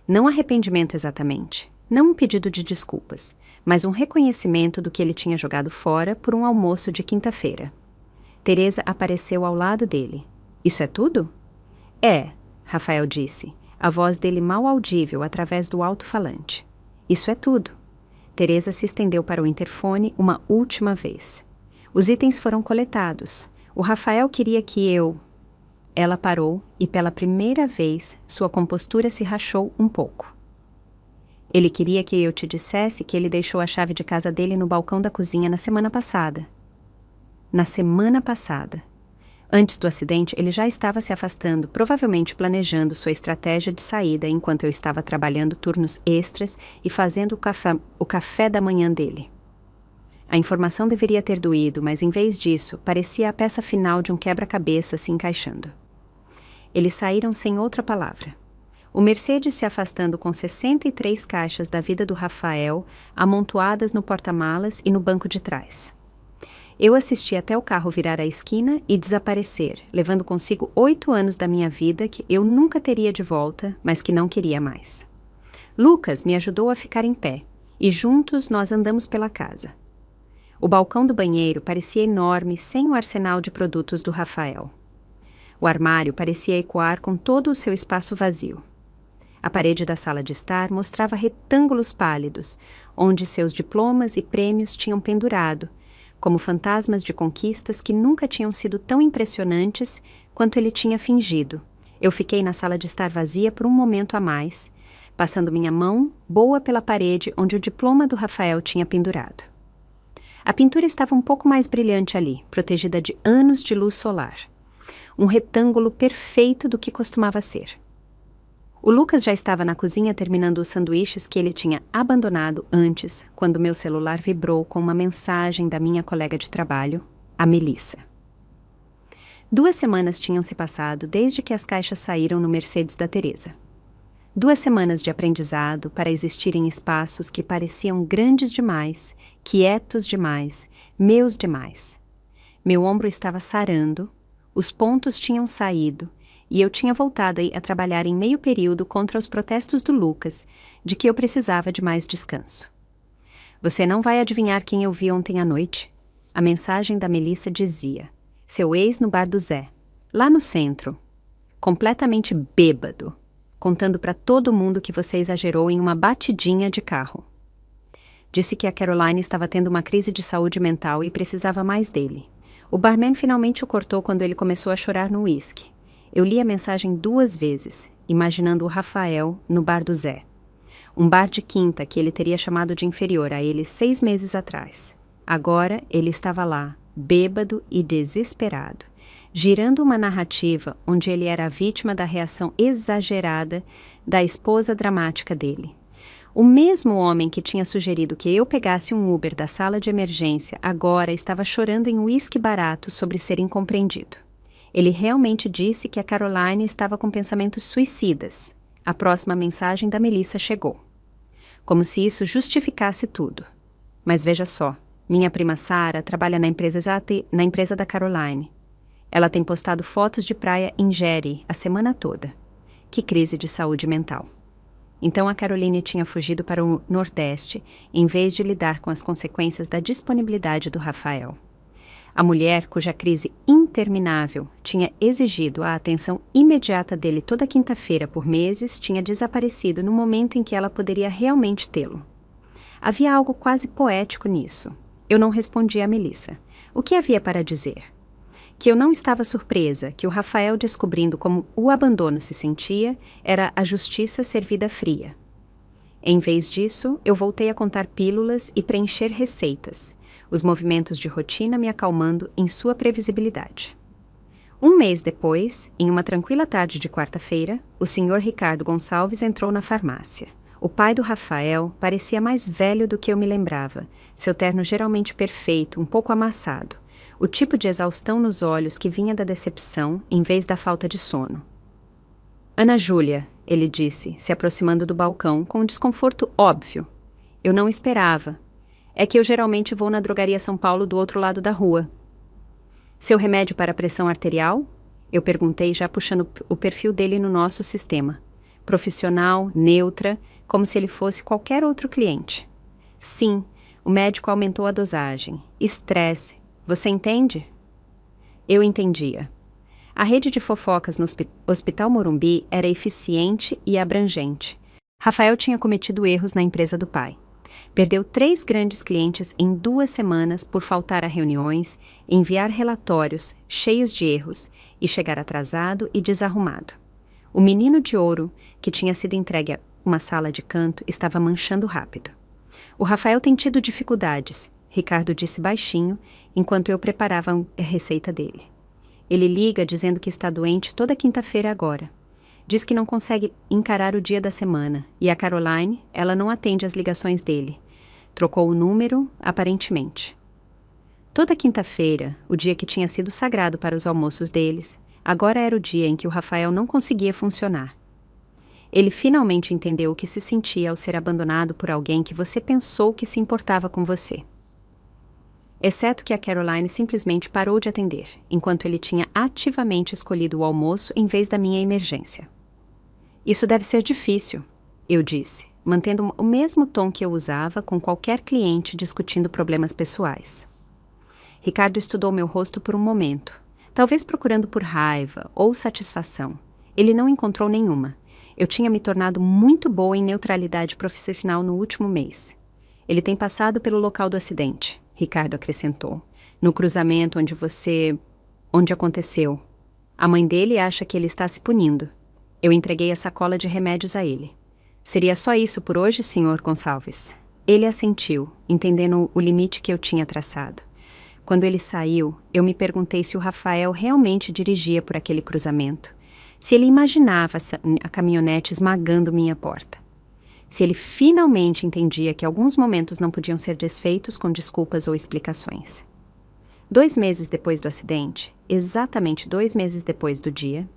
Não arrependimento exatamente, não um pedido de desculpas, mas um reconhecimento do que ele tinha jogado fora por um almoço de quinta-feira. Teresa apareceu ao lado dele. Isso é tudo? É, Rafael disse, a voz dele mal audível através do alto-falante. Isso é tudo. Teresa se estendeu para o interfone uma última vez. Os itens foram coletados. O Rafael queria que eu... Ela parou e pela primeira vez sua compostura se rachou um pouco. Ele queria que eu te dissesse que ele deixou a chave de casa dele no balcão da cozinha na semana passada. Na semana passada. Antes do acidente, ele já estava se afastando, provavelmente planejando sua estratégia de saída enquanto eu estava trabalhando turnos extras e fazendo o café da manhã dele. A informação deveria ter doído, mas em vez disso, parecia a peça final de um quebra-cabeça se encaixando. Eles saíram sem outra palavra. O Mercedes se afastando com 63 caixas da vida do Rafael, amontoadas no porta-malas e no banco de trás. Eu assisti até o carro virar a esquina e desaparecer, levando consigo 8 anos da minha vida que eu nunca teria de volta, mas que não queria mais. Lucas me ajudou a ficar em pé, e juntos nós andamos pela casa. O balcão do banheiro parecia enorme sem o arsenal de produtos do Rafael. O armário parecia ecoar com todo o seu espaço vazio. A parede da sala de estar mostrava retângulos pálidos, onde seus diplomas e prêmios tinham pendurado, como fantasmas de conquistas que nunca tinham sido tão impressionantes quanto ele tinha fingido. Eu fiquei na sala de estar vazia por um momento a mais, passando minha mão boa pela parede onde o diploma do Rafael tinha pendurado. A pintura estava um pouco mais brilhante ali, protegida de anos de luz solar. Um retângulo perfeito do que costumava ser. O Lucas já estava na cozinha terminando os sanduíches que ele tinha abandonado antes, quando meu celular vibrou com uma mensagem da minha colega de trabalho, a Melissa. 2 semanas tinham se passado desde que as caixas saíram no Mercedes da Teresa. 2 semanas de aprendizado para existir em espaços que pareciam grandes demais, quietos demais, meus demais. Meu ombro estava sarando, os pontos tinham saído, e eu tinha voltado a trabalhar em meio período contra os protestos do Lucas, de que eu precisava de mais descanso. Você não vai adivinhar quem eu vi ontem à noite? A mensagem da Melissa dizia: seu ex no bar do Zé, lá no centro, completamente bêbado, contando para todo mundo que você exagerou em uma batidinha de carro. Disse que a Caroline estava tendo uma crise de saúde mental e precisava mais dele. O barman finalmente o cortou quando ele começou a chorar no uísque. Eu li a mensagem 2 vezes, imaginando o Rafael no bar do Zé. Um bar de quinta que ele teria chamado de inferior a ele 6 meses atrás. Agora ele estava lá, bêbado e desesperado, girando uma narrativa onde ele era a vítima da reação exagerada da esposa dramática dele. O mesmo homem que tinha sugerido que eu pegasse um Uber da sala de emergência agora estava chorando em uísque barato sobre ser incompreendido. Ele realmente disse que a Caroline estava com pensamentos suicidas. A próxima mensagem da Melissa chegou. Como se isso justificasse tudo. Mas veja só, minha prima Sarah trabalha na empresa da Caroline. Ela tem postado fotos de praia em Jerry a semana toda. Que crise de saúde mental. Então a Caroline tinha fugido para o Nordeste, em vez de lidar com as consequências da disponibilidade do Rafael. A mulher, cuja crise interminável tinha exigido a atenção imediata dele toda quinta-feira por meses, tinha desaparecido no momento em que ela poderia realmente tê-lo. Havia algo quase poético nisso. Eu não respondi a Melissa. O que havia para dizer? Que eu não estava surpresa que o Rafael, descobrindo como o abandono se sentia, era a justiça servida fria. Em vez disso, eu voltei a contar pílulas e preencher receitas, os movimentos de rotina me acalmando em sua previsibilidade. Um mês depois, em uma tranquila tarde de quarta-feira, o Sr. Ricardo Gonçalves entrou na farmácia. O pai do Rafael parecia mais velho do que eu me lembrava, seu terno geralmente perfeito, um pouco amassado, o tipo de exaustão nos olhos que vinha da decepção em vez da falta de sono. Ana Júlia, ele disse, se aproximando do balcão com um desconforto óbvio. Eu não esperava. É que eu geralmente vou na drogaria São Paulo do outro lado da rua. Seu remédio para a pressão arterial? Eu perguntei, já puxando o perfil dele no nosso sistema. Profissional, neutra, como se ele fosse qualquer outro cliente. Sim, o médico aumentou a dosagem. Estresse. Você entende? Eu entendia. A rede de fofocas no Hospital Morumbi era eficiente e abrangente. Rafael tinha cometido erros na empresa do pai. Perdeu 3 grandes clientes em 2 semanas por faltar a reuniões, enviar relatórios cheios de erros e chegar atrasado e desarrumado. O menino de ouro, que tinha sido entregue a uma sala de canto, estava manchando rápido. O Rafael tem tido dificuldades, Ricardo disse baixinho, enquanto eu preparava a receita dele. Ele liga dizendo que está doente toda quinta-feira agora. Diz que não consegue encarar o dia da semana, e a Caroline, ela não atende as ligações dele. Trocou o número, aparentemente. Toda quinta-feira, o dia que tinha sido sagrado para os almoços deles, agora era o dia em que o Rafael não conseguia funcionar. Ele finalmente entendeu o que se sentia ao ser abandonado por alguém que você pensou que se importava com você. Exceto que a Caroline simplesmente parou de atender, enquanto ele tinha ativamente escolhido o almoço em vez da minha emergência. Isso deve ser difícil, eu disse, mantendo o mesmo tom que eu usava com qualquer cliente discutindo problemas pessoais. Ricardo estudou meu rosto por um momento, talvez procurando por raiva ou satisfação. Ele não encontrou nenhuma. Eu tinha me tornado muito boa em neutralidade profissional no último mês. Ele tem passado pelo local do acidente, Ricardo acrescentou. No cruzamento onde aconteceu. A mãe dele acha que ele está se punindo. Eu entreguei a sacola de remédios a ele. Seria só isso por hoje, Sr. Gonçalves? Ele assentiu, entendendo o limite que eu tinha traçado. Quando ele saiu, eu me perguntei se o Rafael realmente dirigia por aquele cruzamento. Se ele imaginava a caminhonete esmagando minha porta. Se ele finalmente entendia que alguns momentos não podiam ser desfeitos com desculpas ou explicações. 2 meses depois do acidente, exatamente 2 meses depois do dia,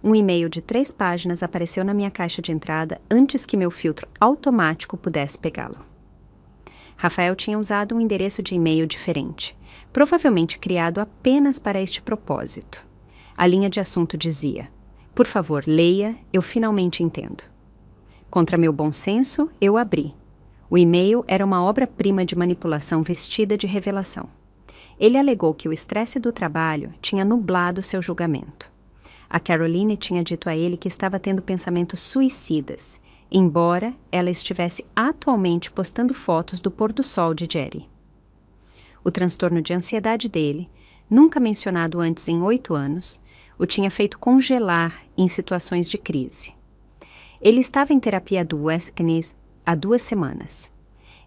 um e-mail de 3 páginas apareceu na minha caixa de entrada antes que meu filtro automático pudesse pegá-lo. Rafael tinha usado um endereço de e-mail diferente, provavelmente criado apenas para este propósito. A linha de assunto dizia: "Por favor, leia, eu finalmente entendo." Contra meu bom senso, eu abri. O e-mail era uma obra-prima de manipulação vestida de revelação. Ele alegou que o estresse do trabalho tinha nublado seu julgamento. A Caroline tinha dito a ele que estava tendo pensamentos suicidas, embora ela estivesse atualmente postando fotos do pôr do sol de Jerry. O transtorno de ansiedade dele, nunca mencionado antes em 8 anos, o tinha feito congelar em situações de crise. Ele estava em terapia do Westconness há 2 semanas.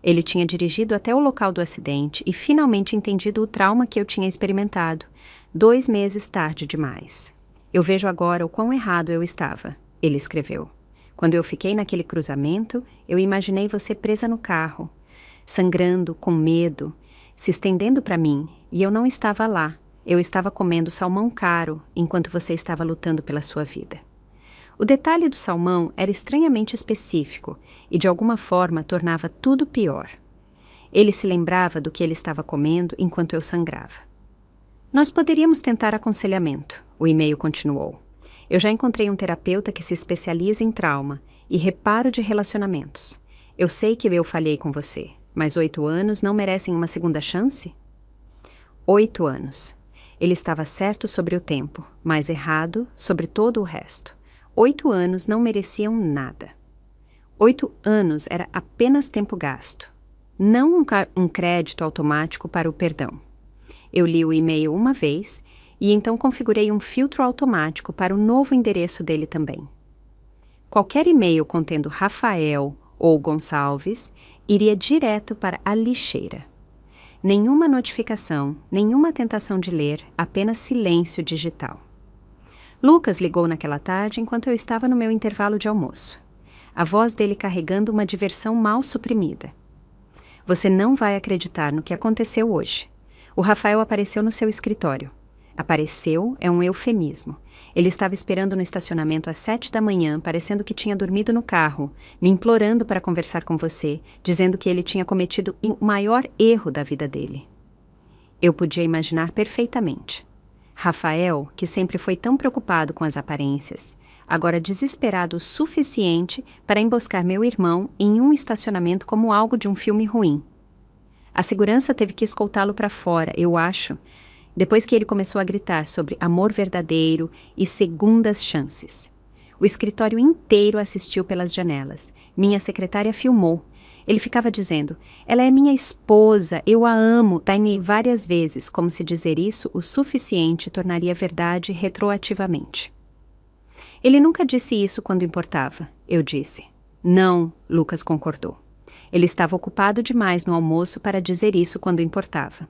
Ele tinha dirigido até o local do acidente e finalmente entendido o trauma que eu tinha experimentado, 2 meses tarde demais. Eu vejo agora o quão errado eu estava, ele escreveu. Quando eu fiquei naquele cruzamento, eu imaginei você presa no carro, sangrando, com medo, se estendendo para mim, e eu não estava lá. Eu estava comendo salmão caro enquanto você estava lutando pela sua vida. O detalhe do salmão era estranhamente específico e de alguma forma tornava tudo pior. Ele se lembrava do que ele estava comendo enquanto eu sangrava. Nós poderíamos tentar aconselhamento, o e-mail continuou. Eu já encontrei um terapeuta que se especializa em trauma e reparo de relacionamentos. Eu sei que eu falhei com você, mas 8 anos não merecem uma segunda chance? 8 anos. Ele estava certo sobre o tempo, mas errado sobre todo o resto. 8 anos não mereciam nada. 8 anos era apenas tempo gasto, não um crédito automático para o perdão. Eu li o e-mail uma vez e então configurei um filtro automático para o novo endereço dele também. Qualquer e-mail contendo Rafael ou Gonçalves iria direto para a lixeira. Nenhuma notificação, nenhuma tentação de ler, apenas silêncio digital. Lucas ligou naquela tarde enquanto eu estava no meu intervalo de almoço. A voz dele carregando uma diversão mal suprimida. Você não vai acreditar no que aconteceu hoje. O Rafael apareceu no seu escritório. Apareceu é um eufemismo. Ele estava esperando no estacionamento às 7 da manhã, parecendo que tinha dormido no carro, me implorando para conversar com você, dizendo que ele tinha cometido o maior erro da vida dele. Eu podia imaginar perfeitamente. Rafael, que sempre foi tão preocupado com as aparências, agora desesperado o suficiente para emboscar meu irmão em um estacionamento como algo de um filme ruim. A segurança teve que escoltá-lo para fora, eu acho, depois que ele começou a gritar sobre amor verdadeiro e segundas chances. O escritório inteiro assistiu pelas janelas. Minha secretária filmou. Ele ficava dizendo, ela é minha esposa, eu a amo, Tiny várias vezes, como se dizer isso o suficiente tornaria verdade retroativamente. Ele nunca disse isso quando importava, eu disse. Não, Lucas concordou. Ele estava ocupado demais no almoço para dizer isso quando importava.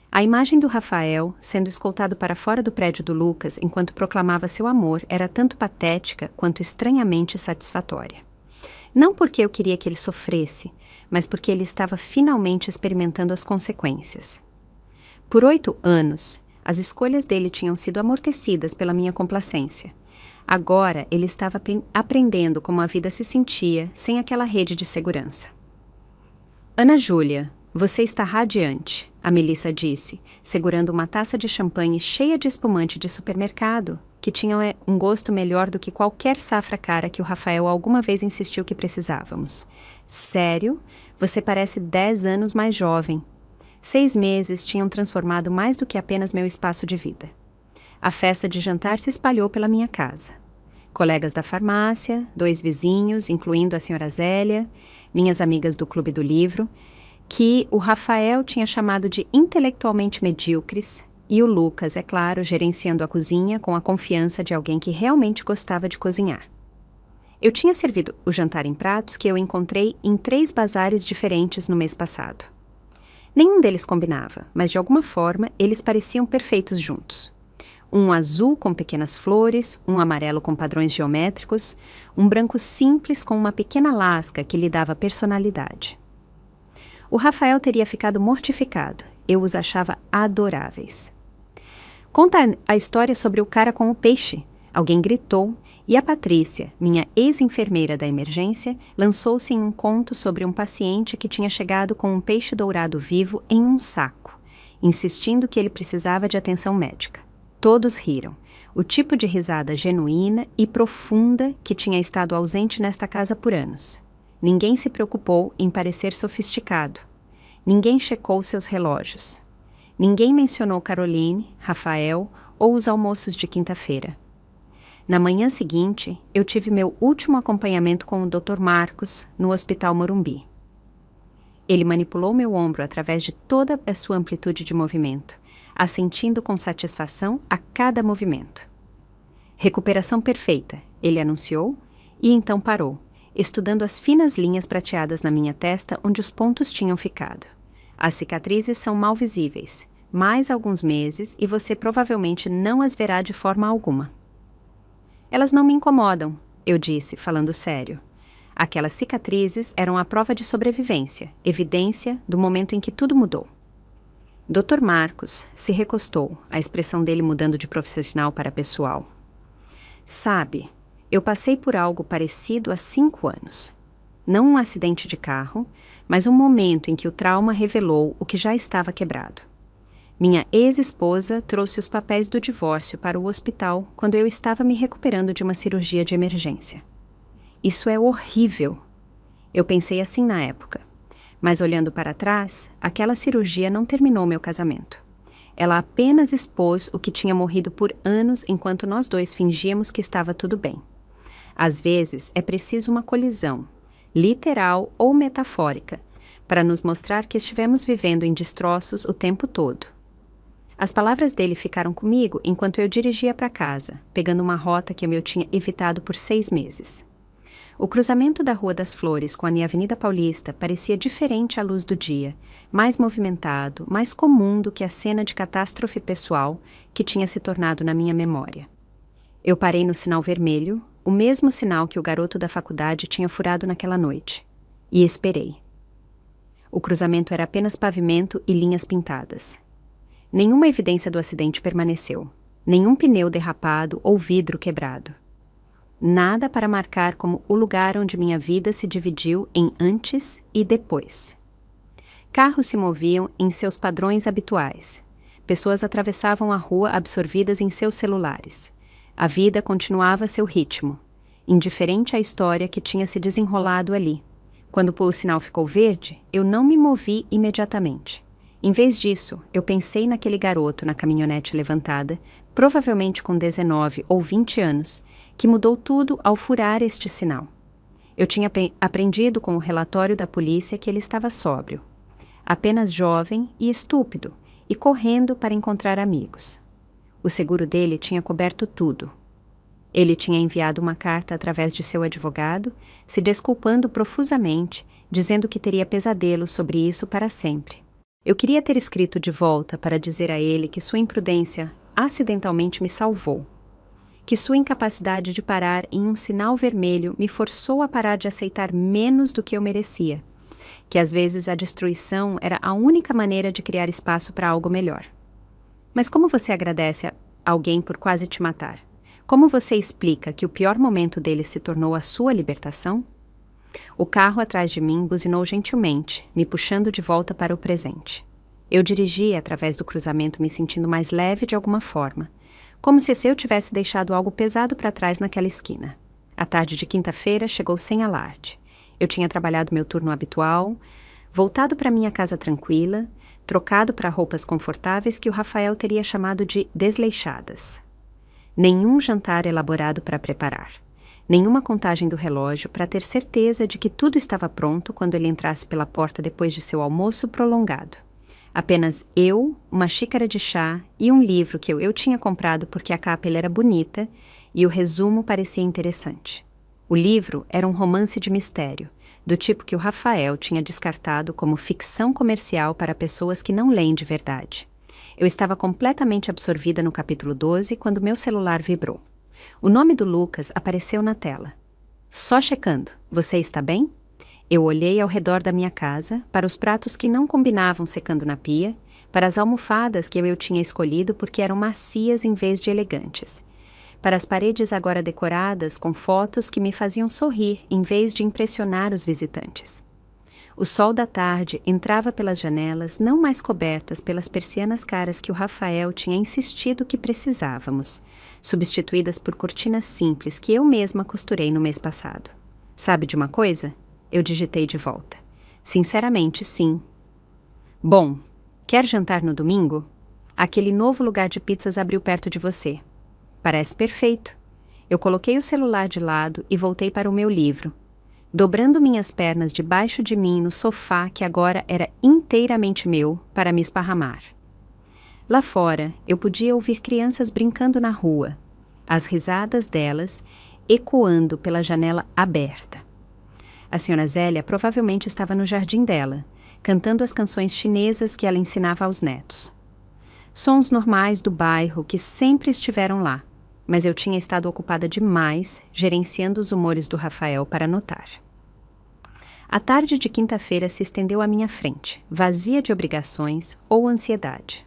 A imagem do Rafael, sendo escoltado para fora do prédio do Lucas enquanto proclamava seu amor, era tanto patética quanto estranhamente satisfatória. Não porque eu queria que ele sofresse, mas porque ele estava finalmente experimentando as consequências. Por 8 anos, as escolhas dele tinham sido amortecidas pela minha complacência. Agora ele estava aprendendo como a vida se sentia sem aquela rede de segurança. Ana Júlia, você está radiante, a Melissa disse, segurando uma taça de champanhe cheia de espumante de supermercado, que tinha um gosto melhor do que qualquer safra cara que o Rafael alguma vez insistiu que precisávamos. Sério? Você parece 10 anos mais jovem. 6 meses tinham transformado mais do que apenas meu espaço de vida. A festa de jantar se espalhou pela minha casa. Colegas da farmácia, 2 vizinhos, incluindo a senhora Zélia, minhas amigas do Clube do Livro, que o Rafael tinha chamado de intelectualmente medíocres, e o Lucas, é claro, gerenciando a cozinha com a confiança de alguém que realmente gostava de cozinhar. Eu tinha servido o jantar em pratos que eu encontrei em 3 bazares diferentes no mês passado. Nenhum deles combinava, mas de alguma forma eles pareciam perfeitos juntos. Um azul com pequenas flores, um amarelo com padrões geométricos, um branco simples com uma pequena lasca que lhe dava personalidade. O Rafael teria ficado mortificado. Eu os achava adoráveis. Conta a história sobre o cara com o peixe. Alguém gritou e a Patrícia, minha ex-enfermeira da emergência, lançou-se em um conto sobre um paciente que tinha chegado com um peixe dourado vivo em um saco, insistindo que ele precisava de atenção médica. Todos riram. O tipo de risada genuína e profunda que tinha estado ausente nesta casa por anos. Ninguém se preocupou em parecer sofisticado. Ninguém checou seus relógios. Ninguém mencionou Caroline, Rafael ou os almoços de quinta-feira. Na manhã seguinte, eu tive meu último acompanhamento com o Dr. Marcos no Hospital Morumbi. Ele manipulou meu ombro através de toda a sua amplitude de movimento, assentindo com satisfação a cada movimento. Recuperação perfeita, ele anunciou, e então parou, estudando as finas linhas prateadas na minha testa onde os pontos tinham ficado. As cicatrizes são mal visíveis. Mais alguns meses e você provavelmente não as verá de forma alguma. Elas não me incomodam, eu disse, falando sério. Aquelas cicatrizes eram a prova de sobrevivência, evidência do momento em que tudo mudou. Dr. Marcos se recostou, a expressão dele mudando de profissional para pessoal. Sabe, eu passei por algo parecido há 5 anos. Não um acidente de carro, mas um momento em que o trauma revelou o que já estava quebrado. Minha ex-esposa trouxe os papéis do divórcio para o hospital quando eu estava me recuperando de uma cirurgia de emergência. Isso é horrível. Eu pensei assim na época. Mas olhando para trás, aquela cirurgia não terminou meu casamento. Ela apenas expôs o que tinha morrido por anos enquanto nós dois fingíamos que estava tudo bem. Às vezes é preciso uma colisão, literal ou metafórica, para nos mostrar que estivemos vivendo em destroços o tempo todo. As palavras dele ficaram comigo enquanto eu dirigia para casa, pegando uma rota que eu tinha evitado por 6 meses. O cruzamento da Rua das Flores com a Avenida Paulista parecia diferente à luz do dia, mais movimentado, mais comum do que a cena de catástrofe pessoal que tinha se tornado na minha memória. Eu parei no sinal vermelho, o mesmo sinal que o garoto da faculdade tinha furado naquela noite, e esperei. O cruzamento era apenas pavimento e linhas pintadas. Nenhuma evidência do acidente permaneceu, nenhum pneu derrapado ou vidro quebrado. Nada para marcar como o lugar onde minha vida se dividiu em antes e depois. Carros se moviam em seus padrões habituais. Pessoas atravessavam a rua absorvidas em seus celulares. A vida continuava seu ritmo, indiferente à história que tinha se desenrolado ali. Quando o sinal ficou verde, eu não me movi imediatamente. Em vez disso, eu pensei naquele garoto na caminhonete levantada, provavelmente com 19 ou 20 anos, que mudou tudo ao furar este sinal. Eu tinha aprendido com o relatório da polícia que ele estava sóbrio, apenas jovem e estúpido, e correndo para encontrar amigos. O seguro dele tinha coberto tudo. Ele tinha enviado uma carta através de seu advogado, se desculpando profusamente, dizendo que teria pesadelos sobre isso para sempre. Eu queria ter escrito de volta para dizer a ele que sua imprudência acidentalmente me salvou, que sua incapacidade de parar em um sinal vermelho me forçou a parar de aceitar menos do que eu merecia, que às vezes a destruição era a única maneira de criar espaço para algo melhor. Mas como você agradece a alguém por quase te matar? Como você explica que o pior momento dele se tornou a sua libertação? O carro atrás de mim buzinou gentilmente, me puxando de volta para o presente. Eu dirigia através do cruzamento me sentindo mais leve de alguma forma, como se eu tivesse deixado algo pesado para trás naquela esquina. A tarde de quinta-feira chegou sem alarde. Eu tinha trabalhado meu turno habitual, voltado para minha casa tranquila, trocado para roupas confortáveis que o Rafael teria chamado de desleixadas. Nenhum jantar elaborado para preparar. Nenhuma contagem do relógio para ter certeza de que tudo estava pronto quando ele entrasse pela porta depois de seu almoço prolongado. Apenas eu, uma xícara de chá e um livro que eu tinha comprado porque a capa ele era bonita e o resumo parecia interessante. O livro era um romance de mistério, do tipo que o Rafael tinha descartado como ficção comercial para pessoas que não leem de verdade. Eu estava completamente absorvida no capítulo 12 quando meu celular vibrou. O nome do Lucas apareceu na tela. Só checando, você está bem? Eu olhei ao redor da minha casa, para os pratos que não combinavam secando na pia, para as almofadas que eu tinha escolhido porque eram macias em vez de elegantes, para as paredes agora decoradas com fotos que me faziam sorrir em vez de impressionar os visitantes. O sol da tarde entrava pelas janelas não mais cobertas pelas persianas caras que o Rafael tinha insistido que precisávamos, substituídas por cortinas simples que eu mesma costurei no mês passado. Sabe de uma coisa? Eu digitei de volta. Sinceramente, sim. Bom, quer jantar no domingo? Aquele novo lugar de pizzas abriu perto de você. Parece perfeito. Eu coloquei o celular de lado e voltei para o meu livro, dobrando minhas pernas debaixo de mim no sofá que agora era inteiramente meu para me esparramar. Lá fora, eu podia ouvir crianças brincando na rua, as risadas delas ecoando pela janela aberta. A senhora Zélia provavelmente estava no jardim dela, cantando as canções chinesas que ela ensinava aos netos. Sons normais do bairro que sempre estiveram lá, mas eu tinha estado ocupada demais gerenciando os humores do Rafael para notar. A tarde de quinta-feira se estendeu à minha frente, vazia de obrigações ou ansiedade.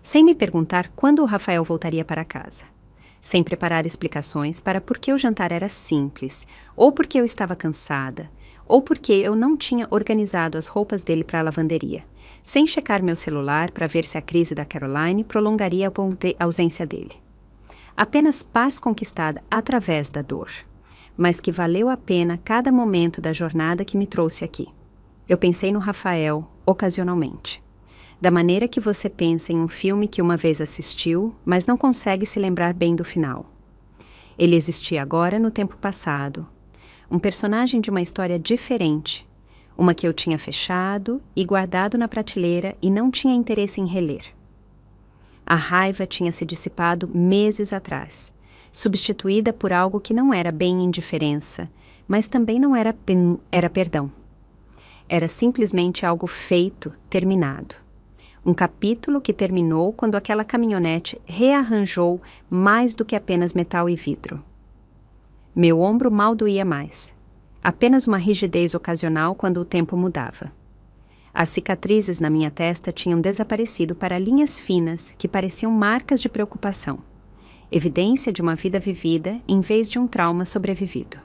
Sem me perguntar quando o Rafael voltaria para casa. Sem preparar explicações para por que o jantar era simples, ou porque eu estava cansada, ou porque eu não tinha organizado as roupas dele para a lavanderia, sem checar meu celular para ver se a crise da Caroline prolongaria a ausência dele. Apenas paz conquistada através da dor, mas que valeu a pena cada momento da jornada que me trouxe aqui. Eu pensei no Rafael, ocasionalmente. Da maneira que você pensa em um filme que uma vez assistiu, mas não consegue se lembrar bem do final. Ele existia agora no tempo passado. Um personagem de uma história diferente, uma que eu tinha fechado e guardado na prateleira e não tinha interesse em reler. A raiva tinha se dissipado meses atrás, substituída por algo que não era bem indiferença, mas também não era perdão. Era simplesmente algo feito, terminado. Um capítulo que terminou quando aquela caminhonete rearranjou mais do que apenas metal e vidro. Meu ombro mal doía mais. Apenas uma rigidez ocasional quando o tempo mudava. As cicatrizes na minha testa tinham desaparecido para linhas finas que pareciam marcas de preocupação. Evidência de uma vida vivida em vez de um trauma sobrevivido.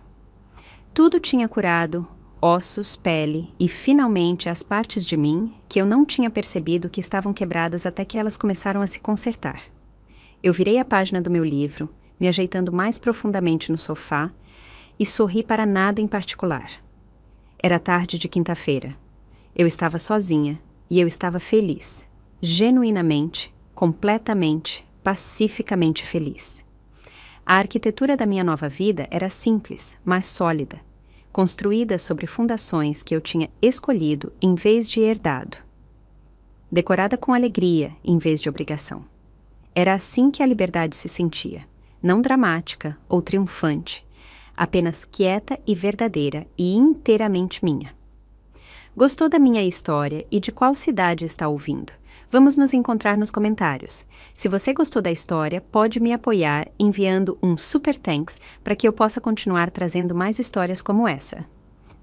Tudo tinha curado, ossos, pele e, finalmente, as partes de mim que eu não tinha percebido que estavam quebradas até que elas começaram a se consertar. Eu virei a página do meu livro, me ajeitando mais profundamente no sofá, e sorri para nada em particular. Era tarde de quinta-feira. Eu estava sozinha e eu estava feliz, genuinamente, completamente, pacificamente feliz. A arquitetura da minha nova vida era simples, mas sólida, construída sobre fundações que eu tinha escolhido em vez de herdado. Decorada com alegria em vez de obrigação. Era assim que a liberdade se sentia, não dramática ou triunfante, apenas quieta e verdadeira e inteiramente minha. Gostou da minha história e de qual cidade está ouvindo? Vamos nos encontrar nos comentários. Se você gostou da história, pode me apoiar enviando um super thanks para que eu possa continuar trazendo mais histórias como essa.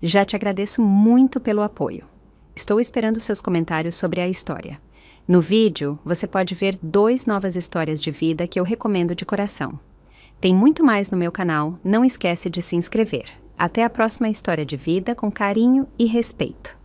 Já te agradeço muito pelo apoio. Estou esperando seus comentários sobre a história. No vídeo, você pode ver 2 novas histórias de vida que eu recomendo de coração. Tem muito mais no meu canal, não esquece de se inscrever. Até a próxima história de vida com carinho e respeito.